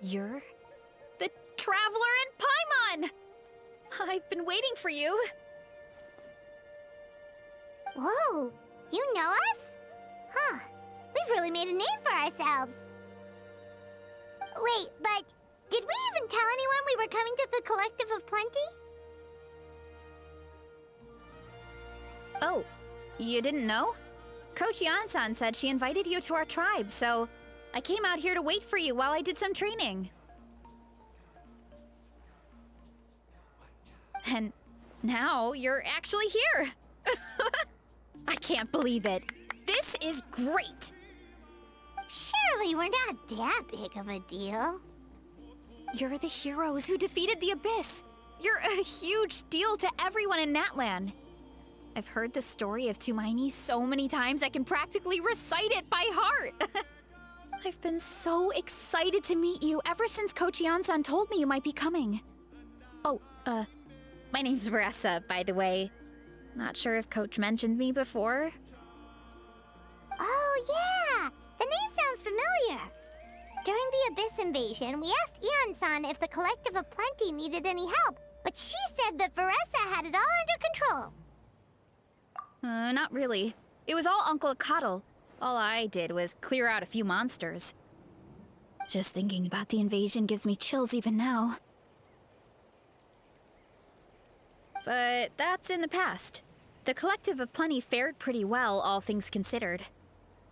You're the Traveler in Paimon! I've been waiting for you. Whoa, you know us? Huh, we've really made a name for ourselves. Wait, but did we even tell anyone we were coming to the Collective of Plenty? Oh, you didn't know? Coach Yan-san said she invited you to our tribe, so I came out here to wait for you while I did some training. And now you're actually here. I can't believe it. This is great. Surely we're not that big of a deal. You're the heroes who defeated the Abyss. You're a huge deal to everyone in Natlan. I've heard the story of Tumaini so many times I can practically recite it by heart. I've been so excited to meet you ever since Coach Yan-san told me you might be coming. Oh, my name's Varesa, by the way. Not sure if Coach mentioned me before. Oh, yeah! The name sounds familiar. During the Abyss invasion, we asked Ian-san if the Collective of Plenty needed any help, but she said that Varesa had it all under control. Not really. It was all Uncle Akatl. All I did was clear out a few monsters. Just thinking about the invasion gives me chills even now. But that's in the past. The Collective of Plenty fared pretty well, all things considered.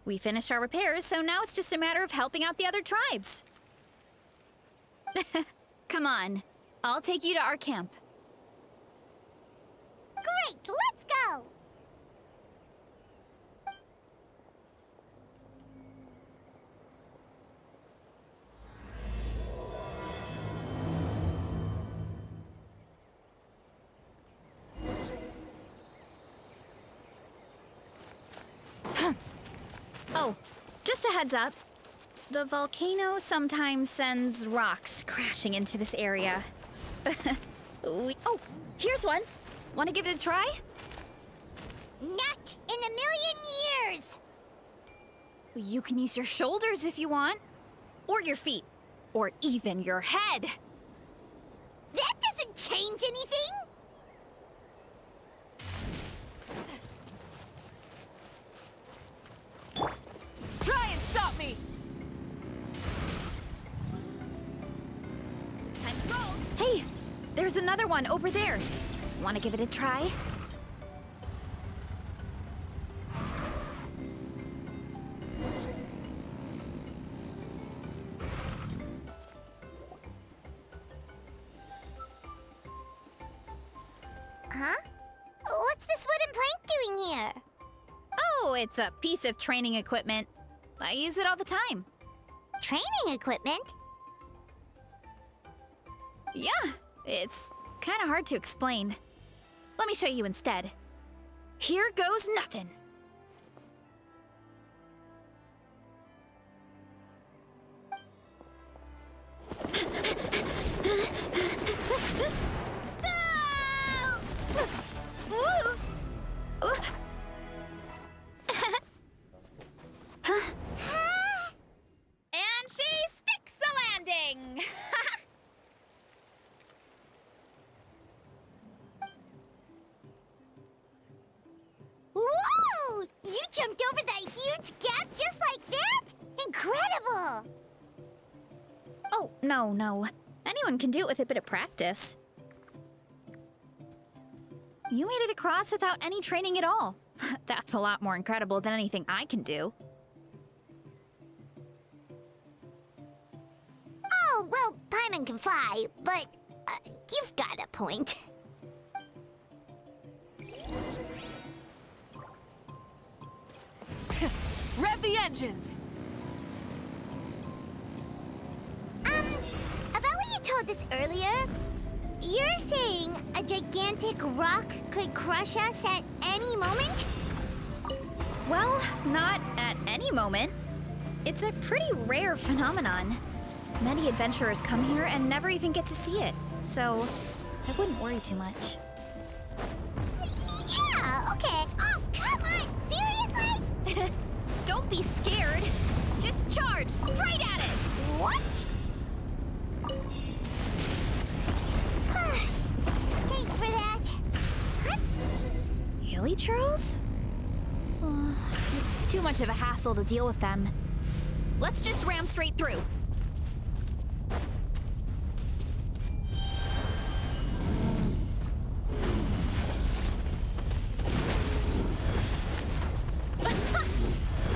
We finished our repairs, so now it's just a matter of helping out the other tribes. Come on, I'll take you to our camp. Great, let's go! Oh, just a heads up. The volcano sometimes sends rocks crashing into this area. Oh, here's one. Want to give it a try? Not in a million years! You can use your shoulders if you want. Or your feet. Or even your head. That doesn't change anything! Try and stop me! Time to roll. Hey, there's another one over there. Want to give it a try? Huh? What's this wooden plank doing here? Oh, it's a piece of training equipment. I use it all the time. Training equipment? Yeah, it's kind of hard to explain. Let me show you instead. Here goes nothing. And she sticks the landing! Whoa! You jumped over that huge gap just like that? Incredible! Oh, no. Anyone can do it with a bit of practice. You made it across without any training at all. That's a lot more incredible than anything I can do. Oh, well, Paimon can fly, but you've got a point. Rev the engines! About what you told us earlier, you're saying a gigantic rock could crush us at any moment? Well, not at any moment. It's a pretty rare phenomenon. Many adventurers come here and never even get to see it, so I wouldn't worry too much. Yeah, okay. Oh, come on! Seriously? Don't be scared. Just charge straight at it. What? Hilly churros? It's too much of a hassle to deal with them. Let's just ram straight through.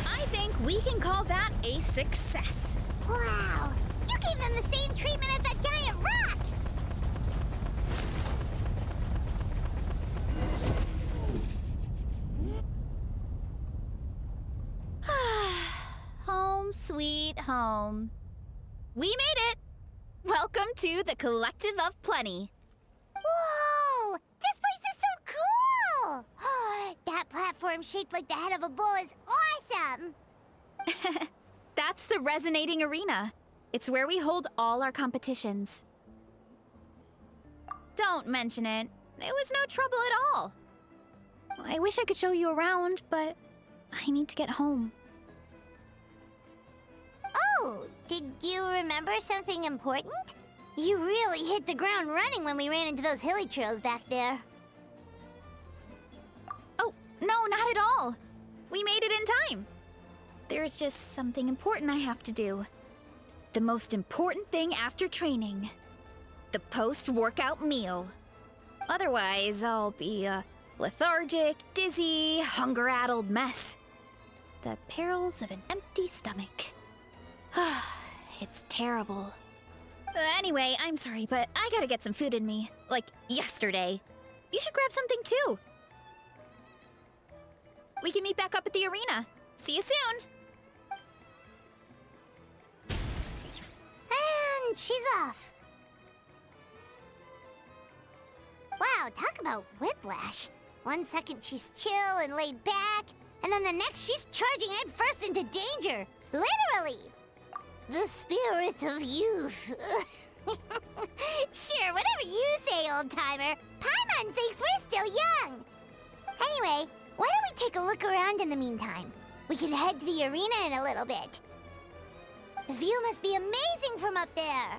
I think we can call that a success. Wow! You gave them the same treatment as that giant rock! Home sweet home. We made it! Welcome to the Collective of Plenty. Whoa! This place is so cool! That platform shaped like the head of a bull is awesome! That's the Resonating Arena. It's where we hold all our competitions. Don't mention it. It was no trouble at all. I wish I could show you around, but I need to get home. Oh, did you remember something important? You really hit the ground running when we ran into those hilly trails back there. Oh, no, not at all. We made it in time. There's just something important I have to do. The most important thing after training. The post-workout meal. Otherwise, I'll be a lethargic, dizzy, hunger-addled mess. The perils of an empty stomach. It's terrible. Anyway, I'm sorry, but I gotta get some food in me. Like, yesterday. You should grab something too. We can meet back up at the arena. See you soon! And she's off. Wow, talk about whiplash. 1 second she's chill and laid back, and then the next she's charging headfirst into danger. Literally! The spirit of youth. Sure, whatever you say, old-timer. Paimon thinks we're still young. Anyway, why don't we take a look around in the meantime? We can head to the arena in a little bit. The view must be amazing from up there.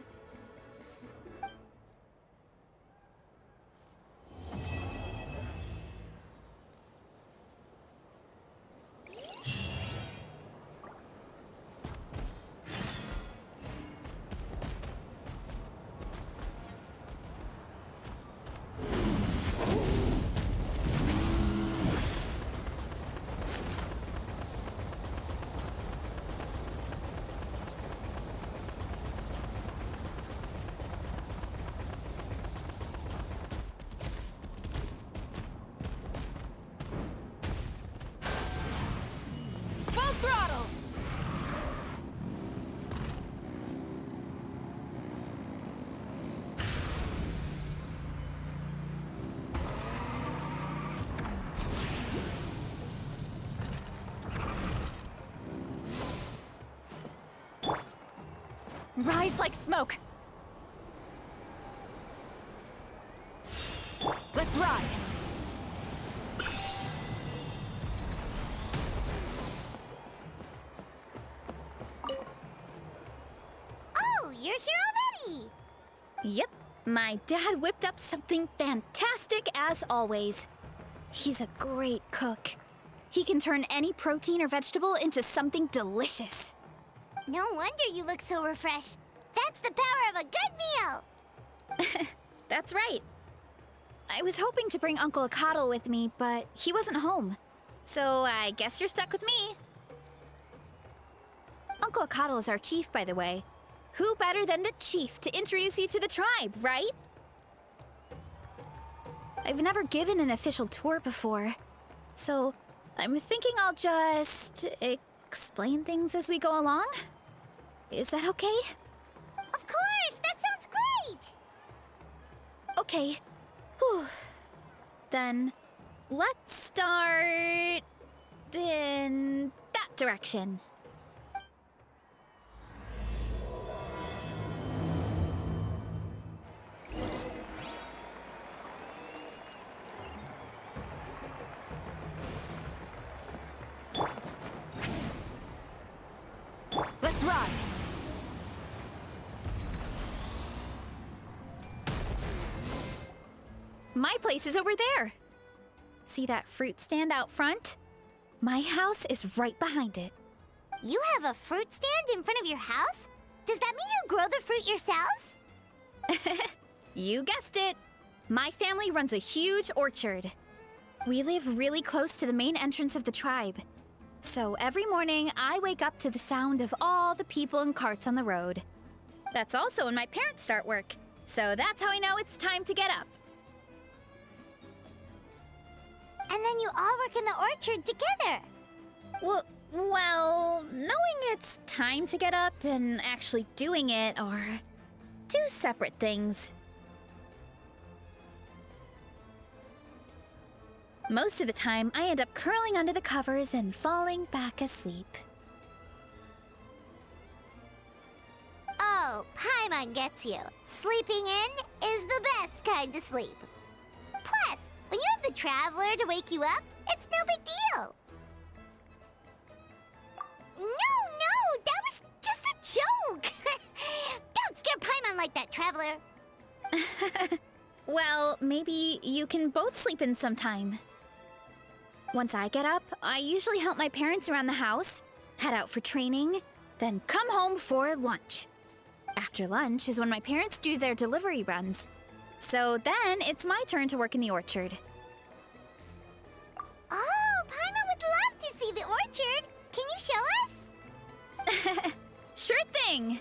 Full throttle! Rise like smoke. Let's ride! Oh, you're here already! Yep, my dad whipped up something fantastic as always. He's a great cook. He can turn any protein or vegetable into something delicious. No wonder you look so refreshed. That's the power of a good meal! That's right. I was hoping to bring Uncle Akatl with me, but he wasn't home. So I guess you're stuck with me. Uncle Akatl is our chief, by the way. Who better than the chief to introduce you to the tribe, right? I've never given an official tour before, so I'm thinking I'll just explain things as we go along. Is that okay? Of course! That sounds great! Okay. Whew. Then let's start in that direction. Let's ride! My place is over there. See that fruit stand out front? My house is right behind it. You have a fruit stand in front of your house? Does that mean you grow the fruit yourselves? You guessed it. My family runs a huge orchard. We live really close to the main entrance of the tribe. So every morning, I wake up to the sound of all the people and carts on the road. That's also when my parents start work. So that's how I know it's time to get up. And then you all work in the orchard together. Well, knowing it's time to get up and actually doing it are two separate things. Most of the time, I end up curling under the covers and falling back asleep. Oh, Paimon gets you. Sleeping in is the best kind of sleep. Plus, when you have the Traveler to wake you up, it's no big deal. No, that was just a joke. Don't scare Paimon like that, Traveler. Well, maybe you can both sleep in sometime. Once I get up, I usually help my parents around the house, head out for training, then come home for lunch. After lunch is when my parents do their delivery runs. So then it's my turn to work in the orchard. Oh, Paimon would love to see the orchard. Can you show us? Sure thing!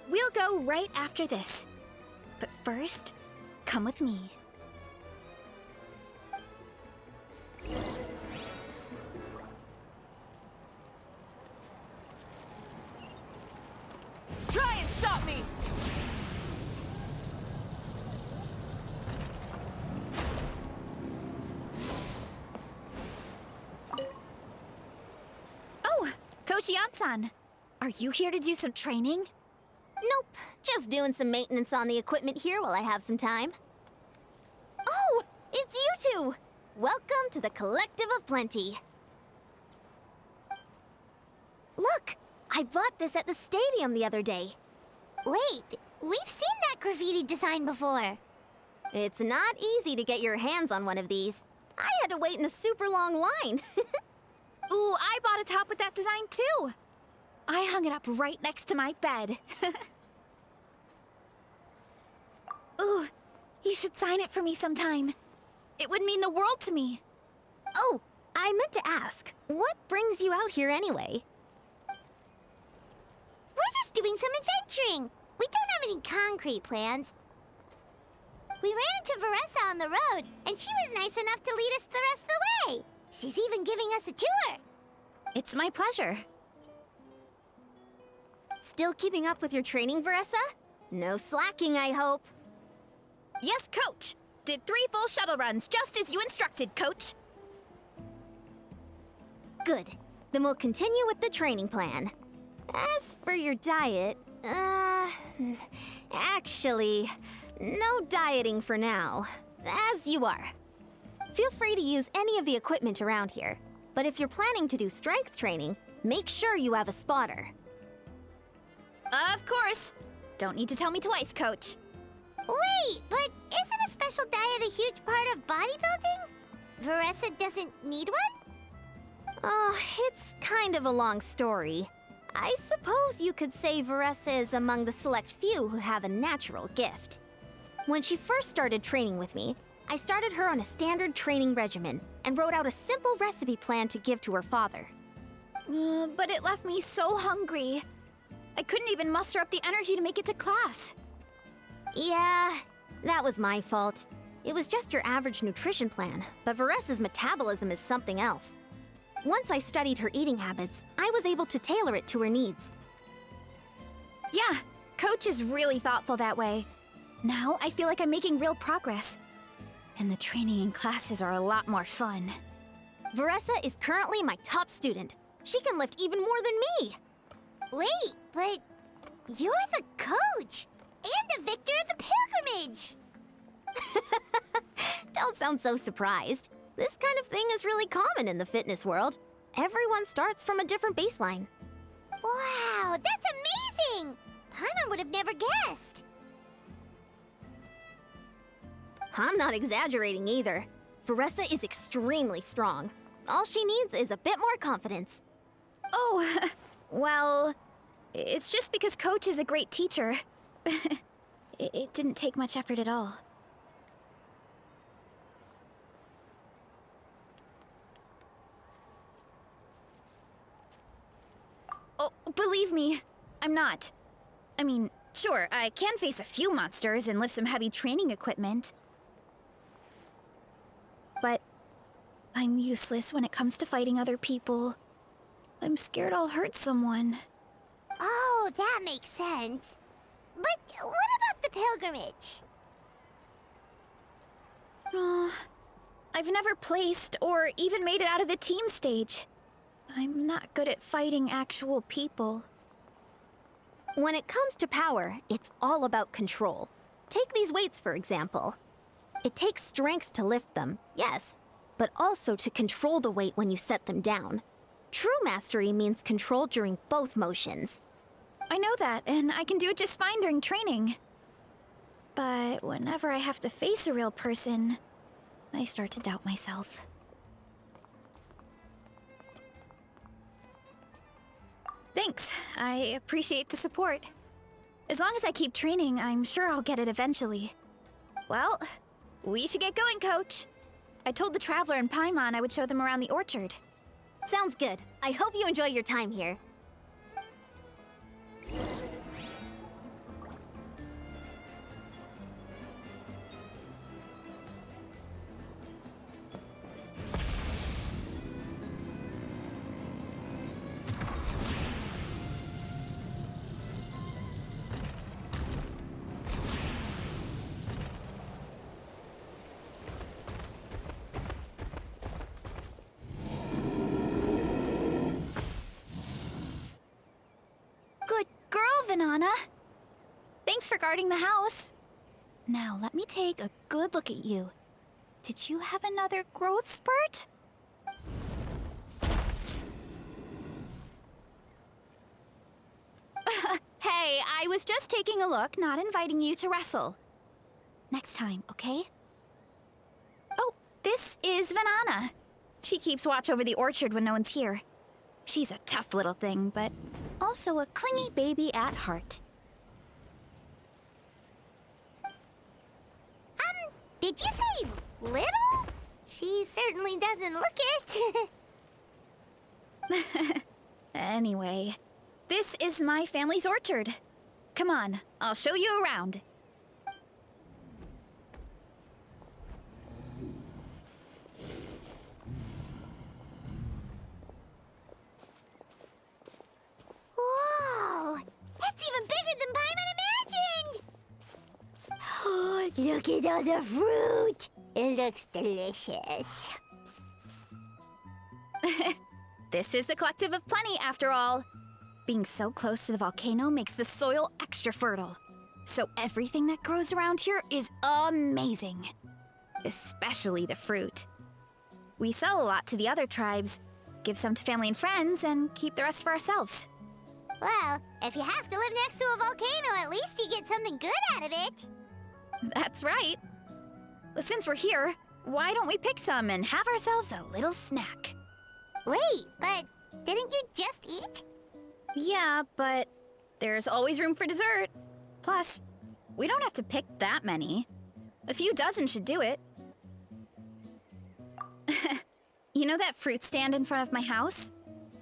We'll go right after this. But first, come with me. Try and stop me! Oh, Coach Yan-san, are you here to do some training? Nope, just doing some maintenance on the equipment here while I have some time. Oh, it's you two! Welcome to the Collective of Plenty. Look, I bought this at the stadium the other day. Wait, we've seen that graffiti design before. It's not easy to get your hands on one of these. I had to wait in a super long line. Ooh, I bought a top with that design too! I hung it up right next to my bed. Ooh, you should sign it for me sometime. It would mean the world to me. Oh, I meant to ask, what brings you out here anyway? We're just doing some adventuring. We don't have any concrete plans. We ran into Varesa on the road, and she was nice enough to lead us the rest of the way. She's even giving us a tour. It's my pleasure. Still keeping up with your training, Varesa? No slacking, I hope. Yes, Coach! Did 3 full shuttle runs, just as you instructed, Coach. Good. Then we'll continue with the training plan. As for your diet, actually, no dieting for now. As you are. Feel free to use any of the equipment around here. But if you're planning to do strength training, make sure you have a spotter. Of course. Don't need to tell me twice, Coach. Wait, but isn't a special diet a huge part of bodybuilding? Varesa doesn't need one? Oh, it's kind of a long story. I suppose you could say Varesa is among the select few who have a natural gift. When she first started training with me, I started her on a standard training regimen and wrote out a simple recipe plan to give to her father. But it left me so hungry. I couldn't even muster up the energy to make it to class. Yeah, that was my fault. It was just your average nutrition plan, but Varesa's metabolism is something else. Once I studied her eating habits, I was able to tailor it to her needs. Yeah, Coach is really thoughtful that way. Now I feel like I'm making real progress. And the training and classes are a lot more fun. Varesa is currently my top student. She can lift even more than me. Wait, but you're the coach and the victor of the pilgrimage. Don't sound so surprised. This kind of thing is really common in the fitness world. Everyone starts from a different baseline. Wow, that's amazing! Paimon would have never guessed. I'm not exaggerating either. Varesa is extremely strong. All she needs is a bit more confidence. Oh, well, it's just because Coach is a great teacher. It didn't take much effort at all. Oh, believe me, I'm not. I mean, sure, I can face a few monsters and lift some heavy training equipment. But I'm useless when it comes to fighting other people. I'm scared I'll hurt someone. Oh, that makes sense. But what about the pilgrimage? I've never placed or even made it out of the team stage. I'm not good at fighting actual people. When it comes to power, it's all about control. Take these weights, for example. It takes strength to lift them, yes, but also to control the weight when you set them down. True mastery means control during both motions. I know that, and I can do it just fine during training. But whenever I have to face a real person, I start to doubt myself. Thanks. I appreciate the support. As long as I keep training, I'm sure I'll get it eventually. Well, we should get going, Coach. I told the Traveler and Paimon I would show them around the orchard. Sounds good. I hope you enjoy your time here. Good girl, Vanana. Thanks for guarding the house. Now, let me take a good look at you. Did you have another growth spurt? Hey, I was just taking a look, not inviting you to wrestle. Next time, okay? Oh, this is Vanana. She keeps watch over the orchard when no one's here. She's a tough little thing, but also a clingy baby at heart. Did you say little? She certainly doesn't look it. Anyway, this is my family's orchard. Come on, I'll show you around. Whoa! That's even bigger than Paimon imagined! Oh, look at all the fruit! It looks delicious. This is the Collective of Plenty, after all. Being so close to the volcano makes the soil extra fertile. So everything that grows around here is amazing. Especially the fruit. We sell a lot to the other tribes, give some to family and friends, and keep the rest for ourselves. Well, if you have to live next to a volcano, at least you get something good out of it. That's right. Well, since we're here, why don't we pick some and have ourselves a little snack? Wait, but didn't you just eat? Yeah, but there's always room for dessert. Plus, we don't have to pick that many. A few dozen should do it. You know that fruit stand in front of my house?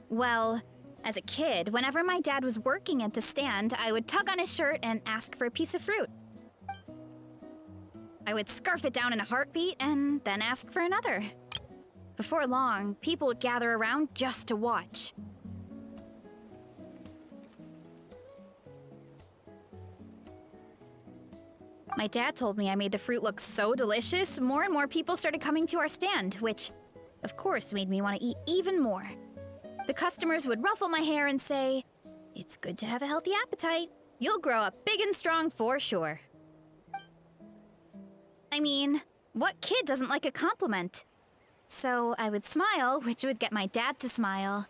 Well, as a kid, whenever my dad was working at the stand, I would tug on his shirt and ask for a piece of fruit. I would scarf it down in a heartbeat and then ask for another. Before long, people would gather around just to watch. My dad told me I made the fruit look so delicious, more and more people started coming to our stand, which, of course, made me want to eat even more. The customers would ruffle my hair and say, "It's good to have a healthy appetite. You'll grow up big and strong for sure." I mean, what kid doesn't like a compliment? So I would smile, which would get my dad to smile.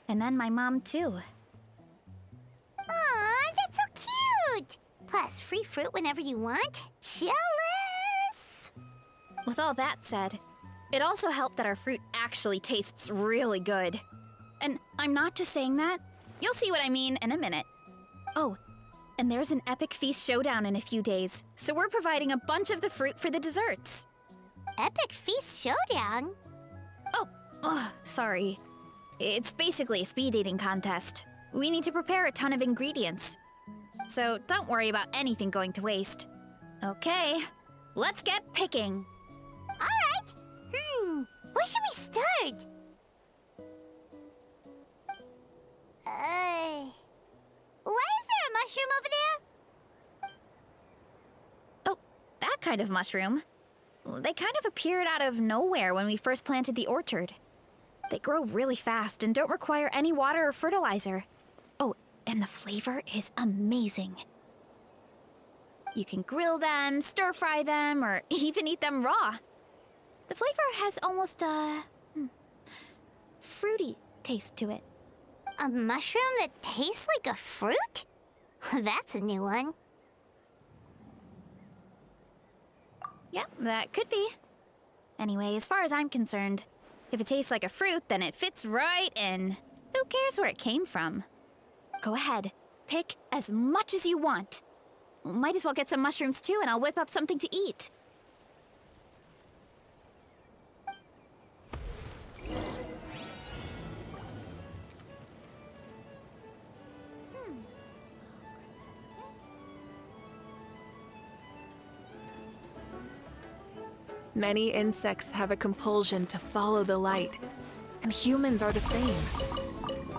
And then my mom, too. Aw, that's so cute! Plus, free fruit whenever you want. Jealous! With all that said, It also helped that our fruit actually tastes really good. And I'm not just saying that. You'll see what I mean in a minute. Oh, and there's an epic feast showdown in a few days, so we're providing a bunch of the fruit for the desserts. Epic Feast Showdown? Oh, sorry. It's basically a speed eating contest. We need to prepare a ton of ingredients. So don't worry about anything going to waste. Okay, let's get picking. Alright. Where should we start? Why is there a mushroom over there? Oh, that kind of mushroom. They kind of appeared out of nowhere when we first planted the orchard. They grow really fast and don't require any water or fertilizer. Oh, and the flavor is amazing. You can grill them, stir-fry them, or even eat them raw. The flavor has almost a fruity taste to it. A mushroom that tastes like a fruit? That's a new one. Yep, that could be. Anyway, as far as I'm concerned, if it tastes like a fruit, then it fits right in. Who cares where it came from? Go ahead, pick as much as you want. Might as well get some mushrooms too, and I'll whip up something to eat. Many insects have a compulsion to follow the light, and humans are the same.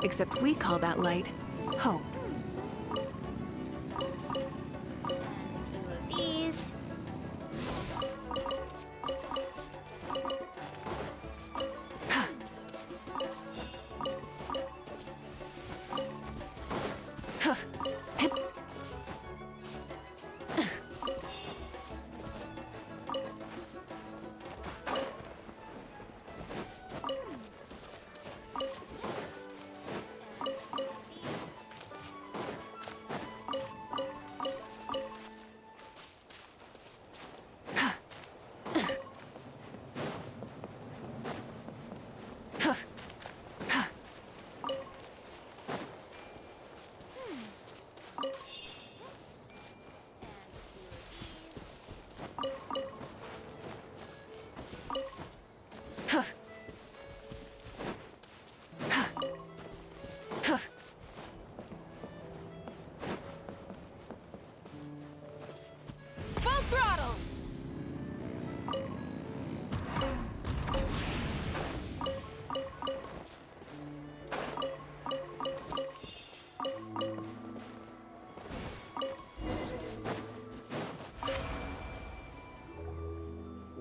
Except we call that light hope. These. Full throttle!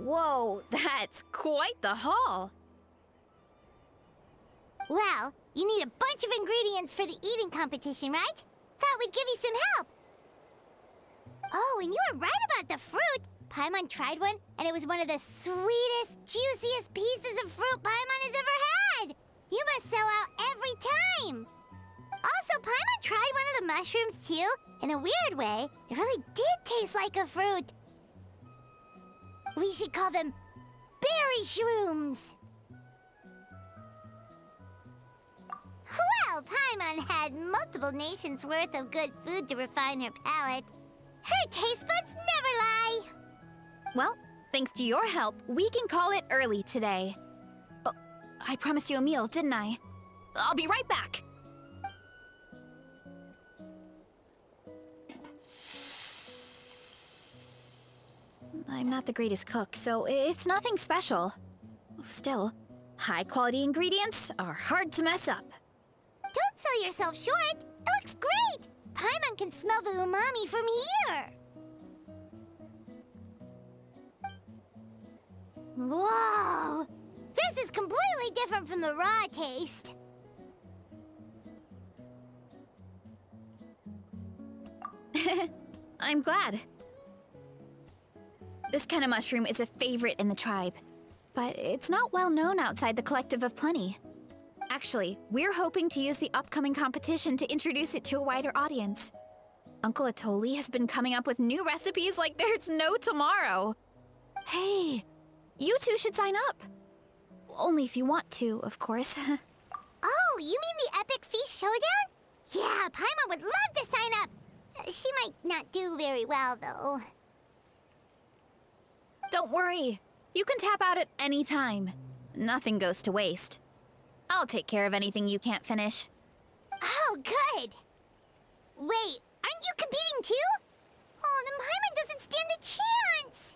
Whoa, that's quite the haul. Well, you need a bunch of ingredients for the eating competition, right? Thought we'd give you some help. Oh, and you were right about the fruit. Paimon tried one, and it was one of the sweetest, juiciest pieces of fruit Paimon has ever had. You must sell out every time. Also, Paimon tried one of the mushrooms, too. In a weird way, it really did taste like a fruit. We should call them berry shrooms. Well, Paimon had multiple nations' worth of good food to refine her palate. Her taste buds never lie. Well, thanks to your help, we can call it early today. Oh, I promised you a meal, didn't I? I'll be right back. I'm not the greatest cook, so it's nothing special. Still, high-quality ingredients are hard to mess up. Don't sell yourself short. It looks great. Paimon can smell the umami from here. Whoa! This is completely different from the raw taste. I'm glad. This kind of mushroom is a favorite in the tribe, but it's not well known outside the Collective of Plenty. Actually, we're hoping to use the upcoming competition to introduce it to a wider audience. Uncle Atoli has been coming up with new recipes like there's no tomorrow. Hey, you two should sign up. only if you want to, of course. Oh, you mean the Epic Feast Showdown? Yeah, Paimon would love to sign up. She might not do very well, though. Don't worry. You can tap out at any time. Nothing goes to waste. I'll take care of anything you can't finish. Oh, good. Wait, aren't you competing too? Oh, then Paimon doesn't stand a chance.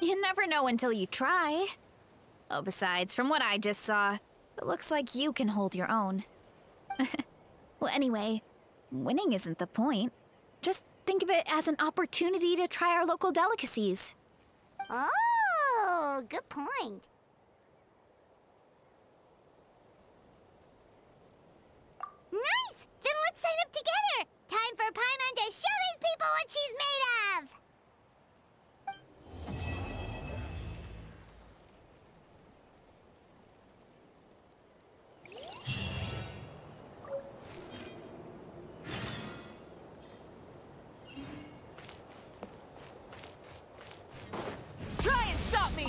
You never know until you try. Oh, besides, from what I just saw, it looks like you can hold your own. Well, anyway, winning isn't the point. Just think of it as an opportunity to try our local delicacies. Oh, good point. Nice! Then let's sign up together! Time for Paimon to show these people what she's made of! Try and stop me!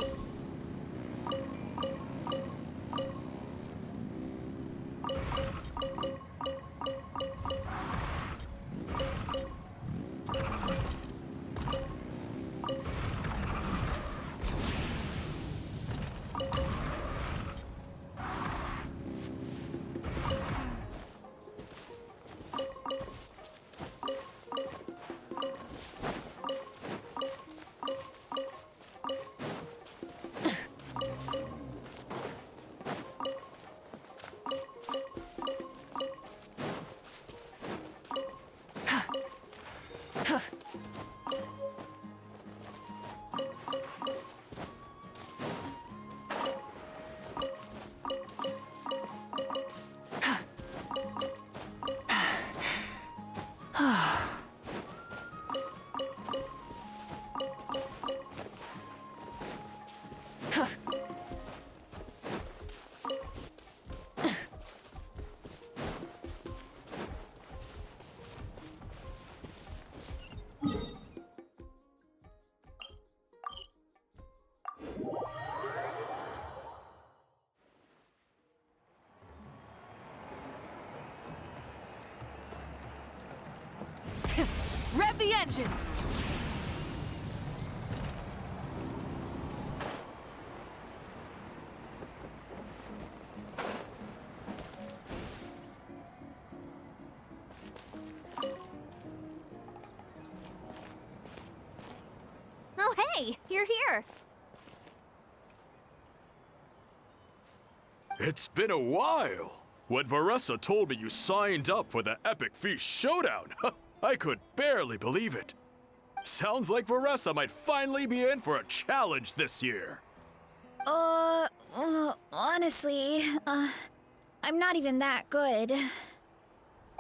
Rev the engines! Oh, hey, you're here. It's been a while. When Varesa told me you signed up for the Epic Feast Showdown, I could barely believe it. Sounds like Varesa might finally be in for a challenge this year. Honestly, I'm not even that good.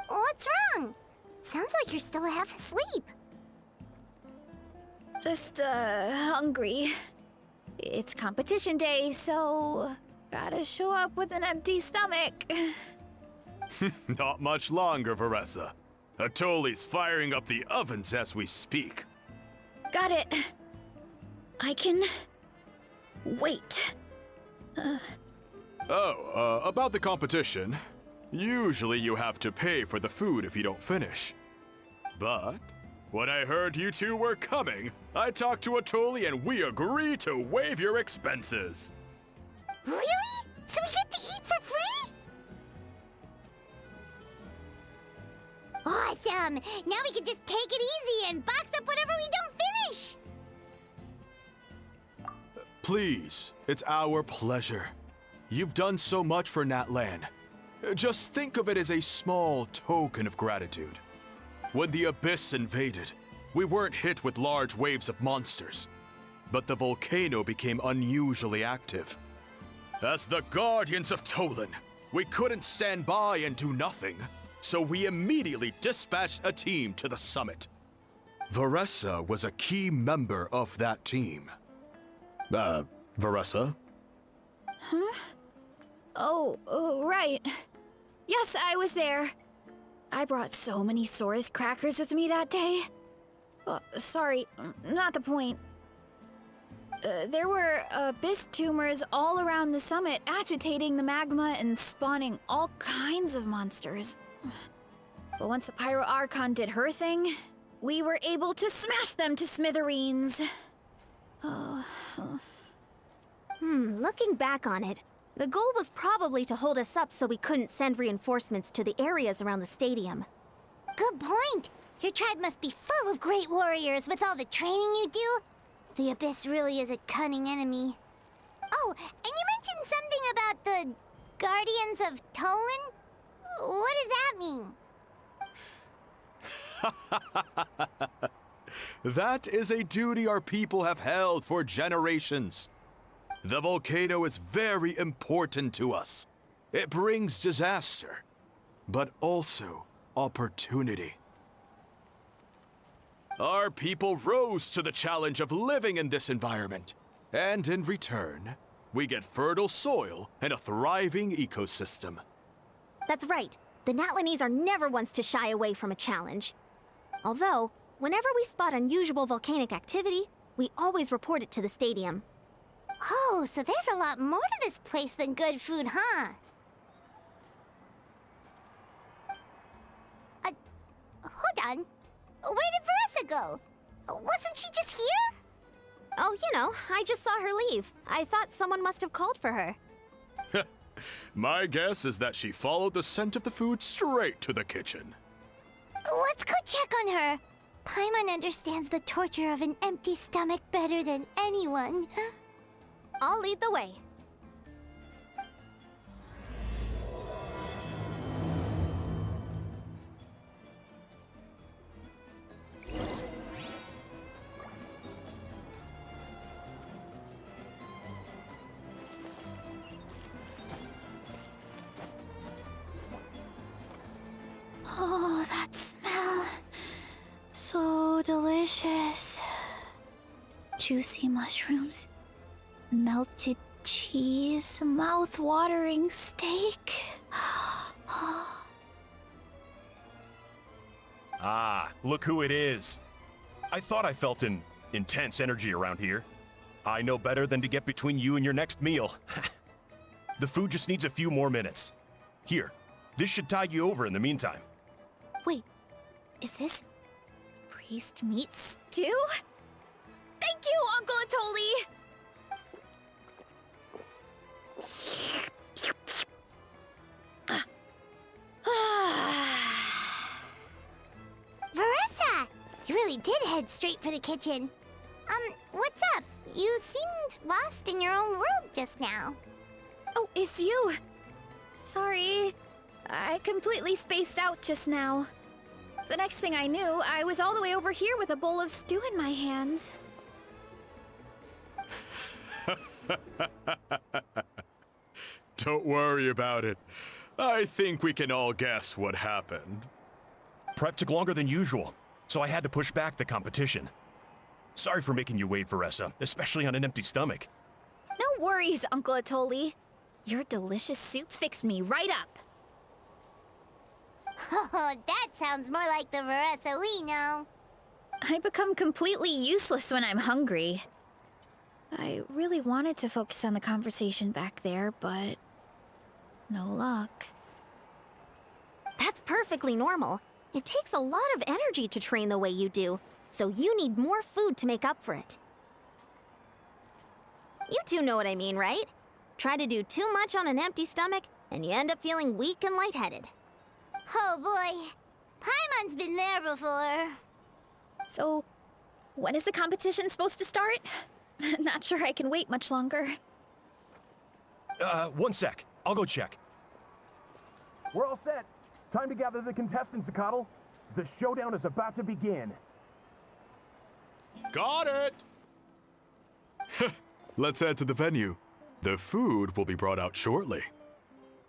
What's wrong? Sounds like you're still half asleep. Just, hungry. It's competition day, so gotta show up with an empty stomach. Not much longer, Varesa. Atoli's firing up the ovens as we speak. Got it. I can wait. About the competition. Usually you have to pay for the food if you don't finish. But when I heard you two were coming, I talked to Atoli and we agreed to waive your expenses. Really? So we get to eat for free? Awesome! Now we can just take it easy and box up whatever we don't finish! Please, it's our pleasure. You've done so much for Natlan. Just think of it as a small token of gratitude. When the Abyss invaded, we weren't hit with large waves of monsters, but the volcano became unusually active. As the Guardians of Tolan, we couldn't stand by and do nothing, so we immediately dispatched a team to the summit. Varesa was a key member of that team. Varesa? Huh? Oh, right. Yes, I was there. I brought so many Saurus crackers with me that day. Sorry, not the point. There were abyss tumors all around the summit, agitating the magma and spawning all kinds of monsters. But once the Pyro Archon did her thing, we were able to smash them to smithereens. Looking back on it, the goal was probably to hold us up so we couldn't send reinforcements to the areas around the stadium. Good point. Your tribe must be full of great warriors with all the training you do. The Abyss really is a cunning enemy. Oh, and you mentioned something about the Guardians of Tolan? What does that mean? That is a duty our people have held for generations. The volcano is very important to us. It brings disaster, but also opportunity. Our people rose to the challenge of living in this environment, and in return, we get fertile soil and a thriving ecosystem. That's right. The Natlanese are never ones to shy away from a challenge. Although, whenever we spot unusual volcanic activity, we always report it to the stadium. Oh, so there's a lot more to this place than good food, huh? Hold on. Where did Varesa go? Wasn't she just here? Oh, you know, I just saw her leave. I thought someone must have called for her. My guess is that she followed the scent of the food straight to the kitchen. Let's go check on her. Paimon understands the torture of an empty stomach better than anyone. I'll lead the way. Oh, that smell. So delicious. Juicy mushrooms, melted cheese, mouth-watering steak. Ah, look who it is. I thought I felt an intense energy around here. I know better than to get between you and your next meal. The food just needs a few more minutes. Here, this should tide you over in the meantime. Wait, is this priest meat stew? Thank you, Uncle Atoli! Varesa! You really did head straight for the kitchen. What's up? You seemed lost in your own world just now. Oh, it's you. Sorry. I completely spaced out just now. The next thing I knew, I was all the way over here with a bowl of stew in my hands. Don't worry about it. I think we can all guess what happened. Prep took longer than usual, so I had to push back the competition. Sorry for making you wait, Varesa, especially on an empty stomach. No worries, Uncle Atoli. Your delicious soup fixed me right up. Oh, that sounds more like the Varesa we know. I become completely useless when I'm hungry. I really wanted to focus on the conversation back there, but no luck. That's perfectly normal. It takes a lot of energy to train the way you do, so you need more food to make up for it. You two know what I mean, right? Try to do too much on an empty stomach, and you end up feeling weak and lightheaded. Oh boy, Paimon's been there before. So, when is the competition supposed to start? Not sure I can wait much longer. One sec. I'll go check. We're all set. Time to gather the contestants, Akatl. The showdown is about to begin. Got it! Let's head to the venue. The food will be brought out shortly.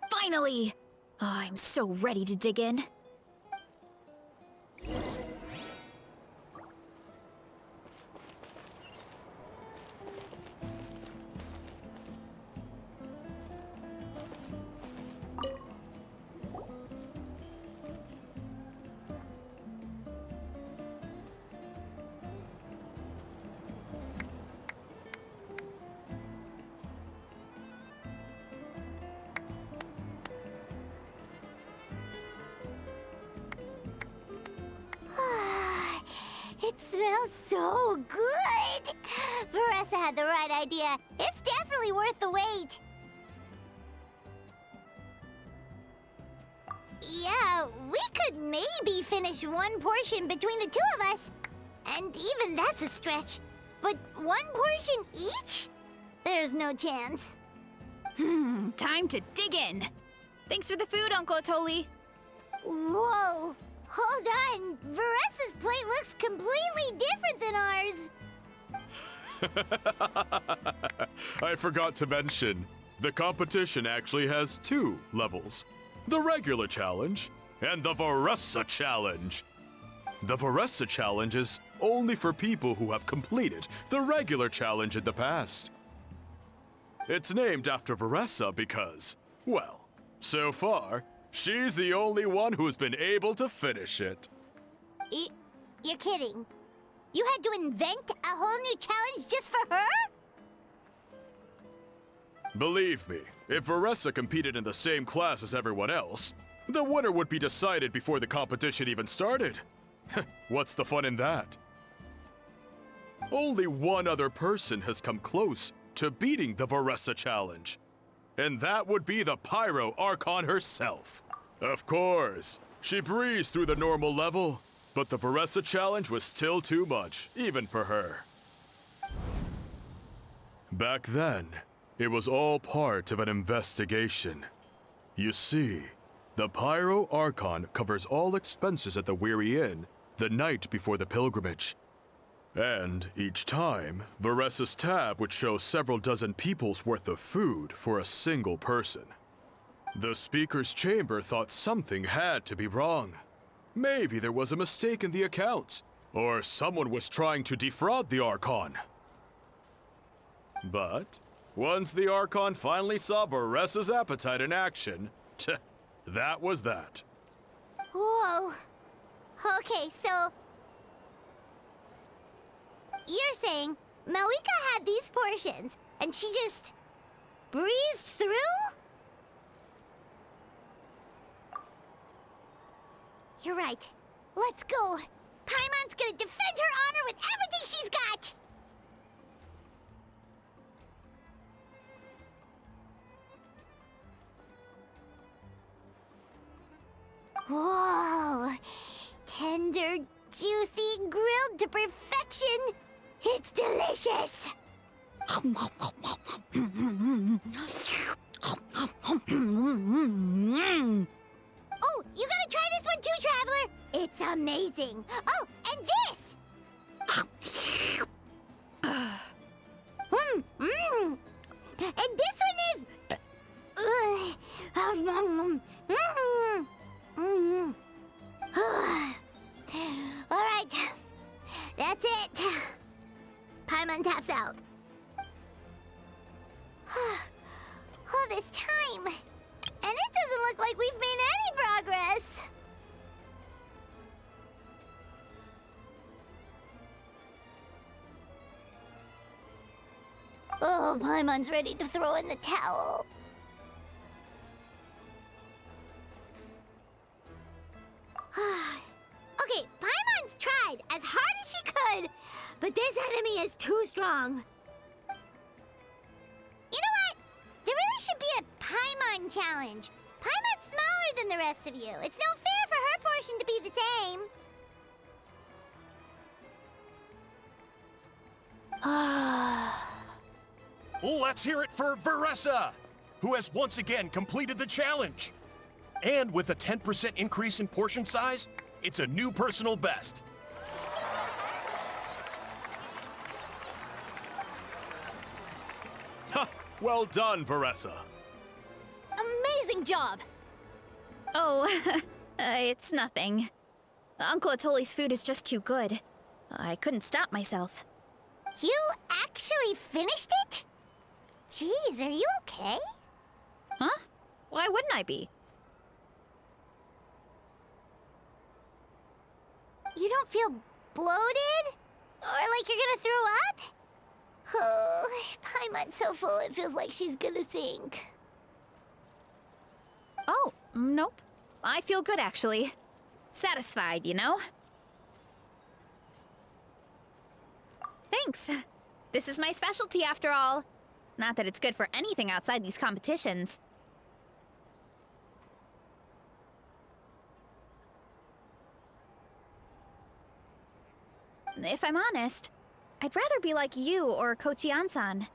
Finally! Oh, I'm so ready to dig in. It smells so good! Varesa had the right idea. It's definitely worth the wait. Yeah, we could maybe finish one portion between the two of us. And even that's a stretch. But one portion each? There's no chance. Time to dig in. Thanks for the food, Uncle Atoli. Whoa! Hold on! Varesa's plate looks completely different than ours! I forgot to mention, the competition actually has 2 levels. The regular challenge and the Varesa challenge. The Varesa challenge is only for people who have completed the regular challenge in the past. It's named after Varesa because, well, so far, she's the only one who's been able to finish it. You're kidding. You had to invent a whole new challenge just for her? Believe me, if Varesa competed in the same class as everyone else, the winner would be decided before the competition even started. What's the fun in that? Only one other person has come close to beating the Varesa challenge, and that would be the Pyro Archon herself. Of course, she breezed through the normal level, but the Varesa challenge was still too much, even for her. Back then, it was all part of an investigation. You see, the Pyro Archon covers all expenses at the Weary Inn the night before the pilgrimage. And each time, Varesa's tab would show several dozen people's worth of food for a single person. The speaker's chamber thought something had to be wrong. Maybe there was a mistake in the accounts, or someone was trying to defraud the Archon. But once the Archon finally saw Varesa's appetite in action, that was that. Whoa. Okay, so... You're saying Mawika had these portions, and she just breezed through? You're right. Let's go. Paimon's gonna defend her honor with everything she's got! Whoa! Tender, juicy, grilled to perfection! It's delicious! Oh, you gotta try this one too, Traveler! It's amazing! Oh, and this! And this one is... Alright, that's it. Paimon taps out. All this time, and it doesn't look like we've made any progress. Oh, Paimon's ready to throw in the towel. Okay, Paimon's tried as hard as she could, but this enemy is too strong. You know what? There really should be a Paimon challenge. Paimon's smaller than the rest of you. It's no fair for her portion to be the same. Let's hear it for Varesa, who has once again completed the challenge. And with a 10% increase in portion size, it's a new personal best. Ha! Well done, Varesa. Amazing job! Oh, it's nothing. Uncle Atoli's food is just too good. I couldn't stop myself. You actually finished it? Jeez, are you okay? Huh? Why wouldn't I be? You don't feel bloated? Or like you're gonna throw up? Oh, Paimon's so full it feels like she's gonna sink. Oh, nope. I feel good, actually. Satisfied, you know? Thanks. This is my specialty after all. Not that it's good for anything outside these competitions. If I'm honest, I'd rather be like you or Kochian-san.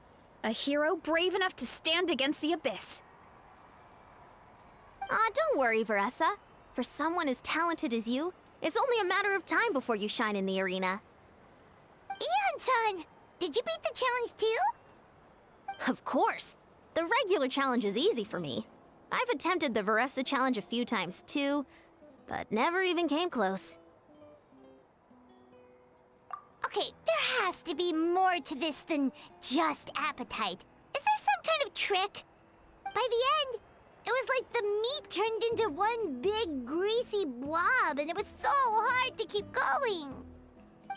A hero brave enough to stand against the abyss. Aw, don't worry, Varesa. For someone as talented as you, it's only a matter of time before you shine in the arena. Ian-san, did you beat the challenge too? Of course. The regular challenge is easy for me. I've attempted the Varesa challenge a few times too, but never even came close. Okay, there has to be more to this than just appetite. Is there some kind of trick? By the end, it was like the meat turned into one big greasy blob, and it was so hard to keep going.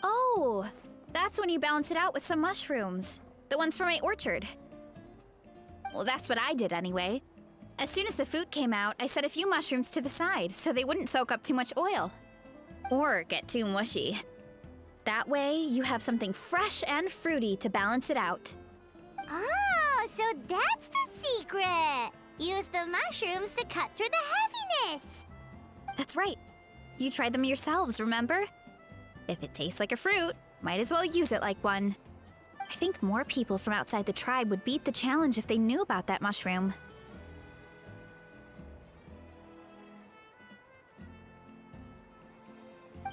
Oh, that's when you balance it out with some mushrooms. The ones from my orchard. Well, that's what I did anyway. As soon as the food came out, I set a few mushrooms to the side so they wouldn't soak up too much oil. Or get too mushy. That way, you have something fresh and fruity to balance it out. Oh, so that's the secret! Use the mushrooms to cut through the heaviness! That's right. You tried them yourselves, remember? If it tastes like a fruit, might as well use it like one. I think more people from outside the tribe would beat the challenge if they knew about that mushroom.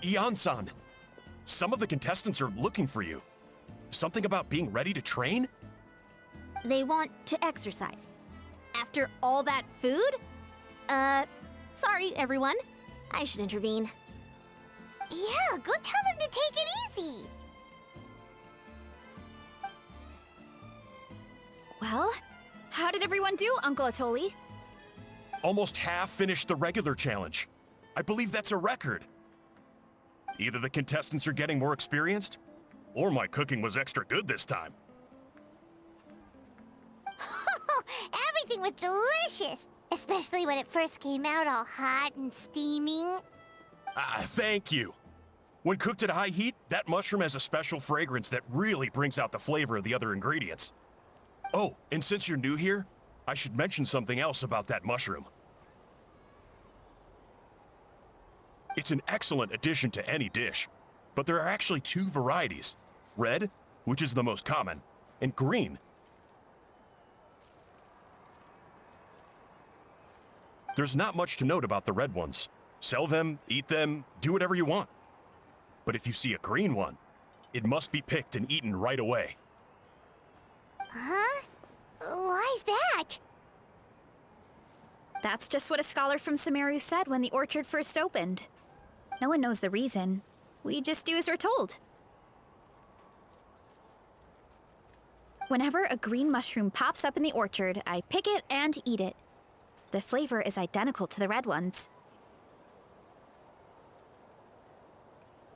Ian-san, some of the contestants are looking for you. Something about being ready to train? They want to exercise. After all that food? Sorry, everyone. I should intervene. Yeah, go tell them to take it easy! Well, how did everyone do, Uncle Atoli? Almost half finished the regular challenge. I believe that's a record. Either the contestants are getting more experienced, or my cooking was extra good this time. Everything was delicious! Especially when it first came out all hot and steaming. Thank you. When cooked at high heat, that mushroom has a special fragrance that really brings out the flavor of the other ingredients. Oh, and since you're new here, I should mention something else about that mushroom. It's an excellent addition to any dish, but there are actually two varieties. Red, which is the most common, and green. There's not much to note about the red ones. Sell them, eat them, do whatever you want. But if you see a green one, it must be picked and eaten right away. Huh? Why's that? That's just what a scholar from Sumeru said when the orchard first opened. No one knows the reason. We just do as we're told. Whenever a green mushroom pops up in the orchard, I pick it and eat it. The flavor is identical to the red ones.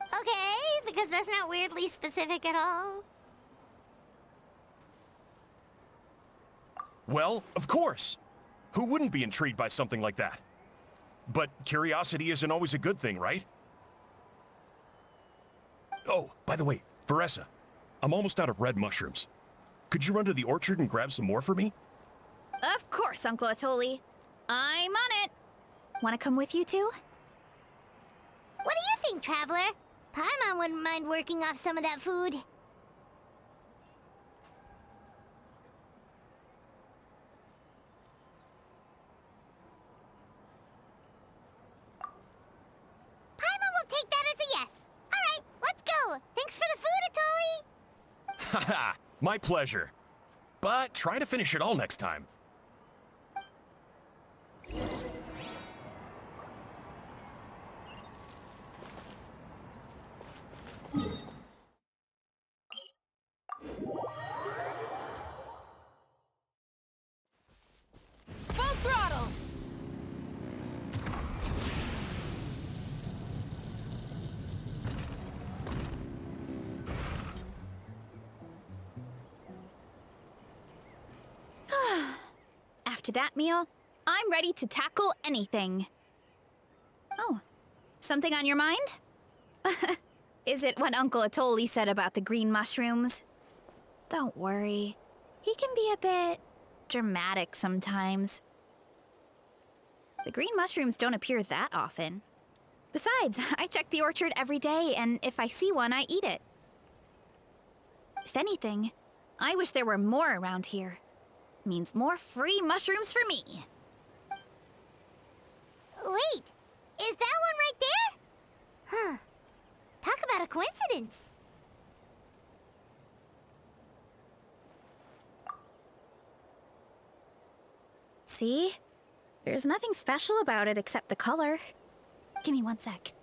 Okay, because that's not weirdly specific at all. Well, of course. Who wouldn't be intrigued by something like that? But curiosity isn't always a good thing, right? Oh, by the way, Varesa, I'm almost out of red mushrooms. Could you run to the orchard and grab some more for me? Of course, Uncle Atoli. I'm on it. Want to come with you too? What do you think, Traveler? Paimon wouldn't mind working off some of that food. Paimon will take that as a yes. All right, let's go. Thanks for the food, Atoli. Haha, my pleasure. But try to finish it all next time. Full throttle! After that meal, I'm ready to tackle anything. Oh, something on your mind? Is it what Uncle Atoli said about the green mushrooms? Don't worry. He can be a bit dramatic sometimes. The green mushrooms don't appear that often. Besides, I check the orchard every day, and if I see one, I eat it. If anything, I wish there were more around here. Means more free mushrooms for me. Wait, is that one right there? Huh. Talk about a coincidence. See? There's nothing special about it except the color. Give me 1 sec.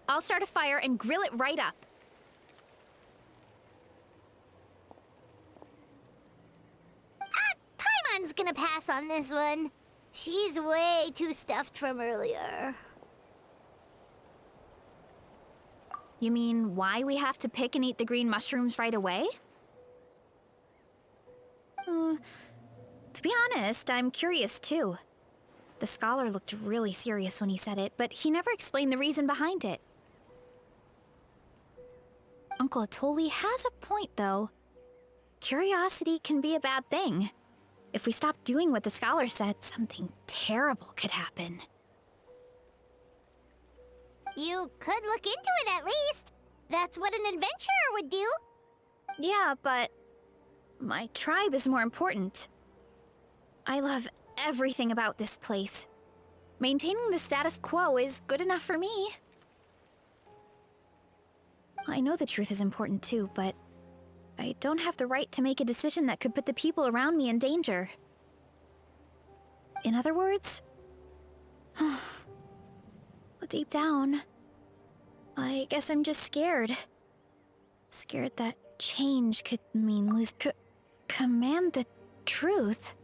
I'll start a fire and grill it right up. Paimon's gonna pass on this one. She's way too stuffed from earlier. You mean why we have to pick and eat the green mushrooms right away? To be honest, I'm curious too. The scholar looked really serious when he said it, but he never explained the reason behind it. Uncle Atoli has a point, though. Curiosity can be a bad thing. If we stop doing what the scholar said, something terrible could happen. You could look into it at least. That's what an adventurer would do. Yeah, but my tribe is more important. I love everything about this place. Maintaining the status quo is good enough for me. I know the truth is important too, but I don't have the right to make a decision that could put the people around me in danger. In other words, deep down, I guess I'm just scared. Scared that change could mean command the truth.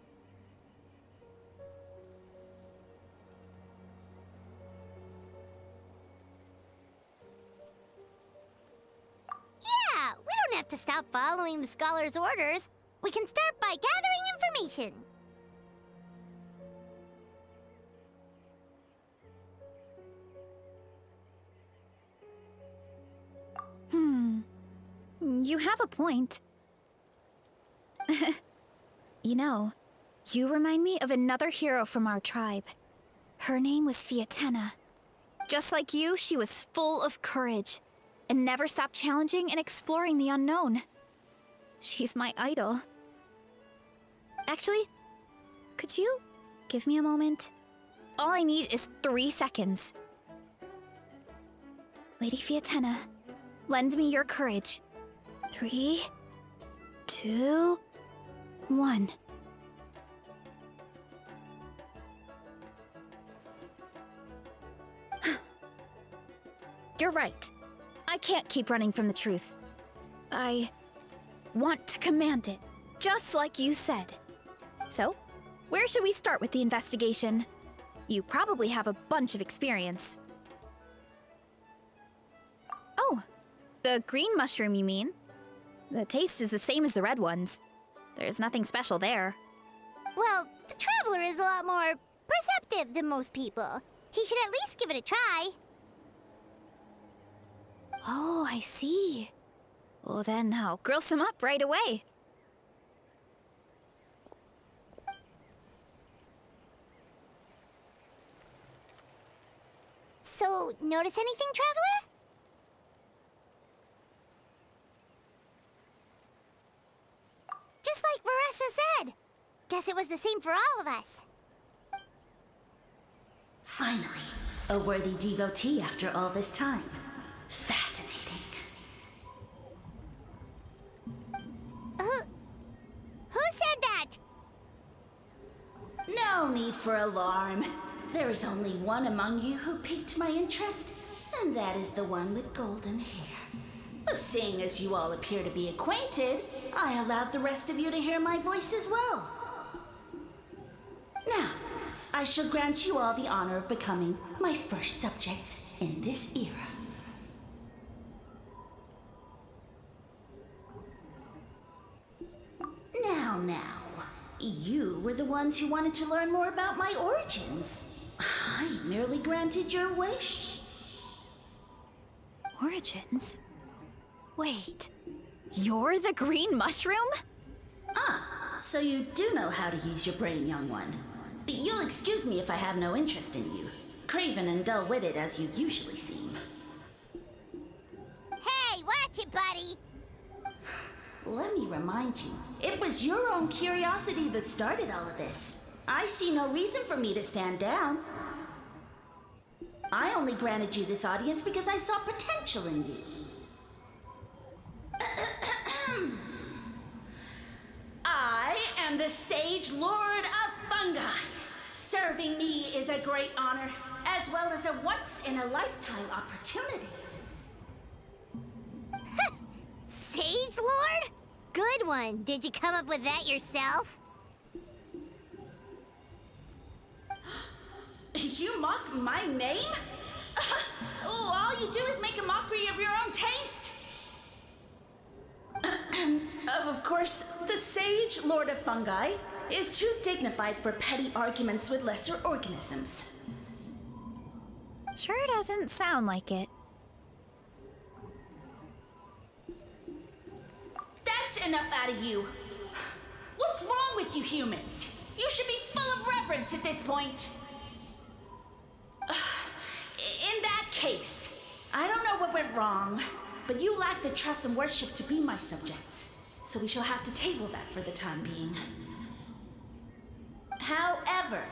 Yeah, we don't have to stop following the scholar's orders. We can start by gathering information. You have a point. You know, you remind me of another hero from our tribe. Her name was Fiatena. Just like you, she was full of courage and never stopped challenging and exploring the unknown. She's my idol. Actually, could you give me a moment? All I need is 3 seconds. Lady Fiatena, lend me your courage. 3, 2, 1. You're right. I can't keep running from the truth. I want to command it, just like you said. So, where should we start with the investigation? You probably have a bunch of experience. Oh, the green mushroom, you mean? The taste is the same as the red ones. There's nothing special there. Well, the traveler is a lot more perceptive than most people. He should at least give it a try. Oh, I see. Well then, I'll grill some up right away. So, notice anything, traveler? Just like Varesa said. Guess it was the same for all of us. Finally, a worthy devotee after all this time. Fascinating. Who said that? No need for alarm. There is only one among you who piqued my interest, and that is the one with golden hair. Seeing as you all appear to be acquainted, I allowed the rest of you to hear my voice as well. Now, I shall grant you all the honor of becoming my first subjects in this era. Now, you were the ones who wanted to learn more about my origins. I merely granted your wish. Origins? Wait, you're the green mushroom? Ah, so you do know how to use your brain, young one. You'll excuse me if I have no interest in you, craven and dull-witted as you usually seem. Hey, watch it, buddy! Let me remind you, it was your own curiosity that started all of this. I see no reason for me to stand down. I only granted you this audience because I saw potential in you. I am the Sage Lord of Fungi. Serving me is a great honor, as well as a once-in-a-lifetime opportunity. Sage Lord? Good one. Did you come up with that yourself? You mock my name? Oh, all you do is make a mockery of your own taste. Of course, the Sage Lord of Fungi is too dignified for petty arguments with lesser organisms. Sure doesn't sound like it. That's enough out of you. What's wrong with you humans? You should be full of reverence at this point. In that case, I don't know what went wrong, but you lack the trust and worship to be my subjects, so we shall have to table that for the time being. However,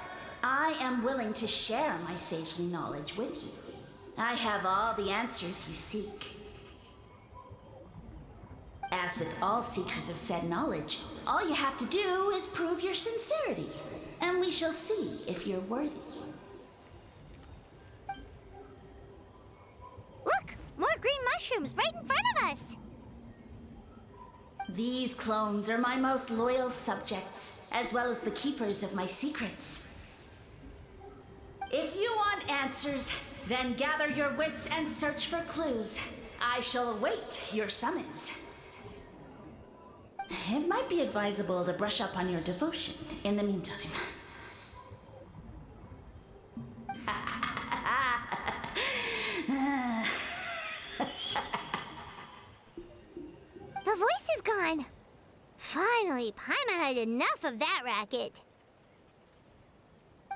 I am willing to share my sagely knowledge with you. I have all the answers you seek. As with all seekers of said knowledge, all you have to do is prove your sincerity, and we shall see if you're worthy. Look! More green mushrooms right in front of us! These clones are my most loyal subjects, as well as the keepers of my secrets. If you want answers, then gather your wits and search for clues. I shall await your summons. It might be advisable to brush up on your devotion in the meantime. The voice is gone. Finally, Paimon had enough of that racket.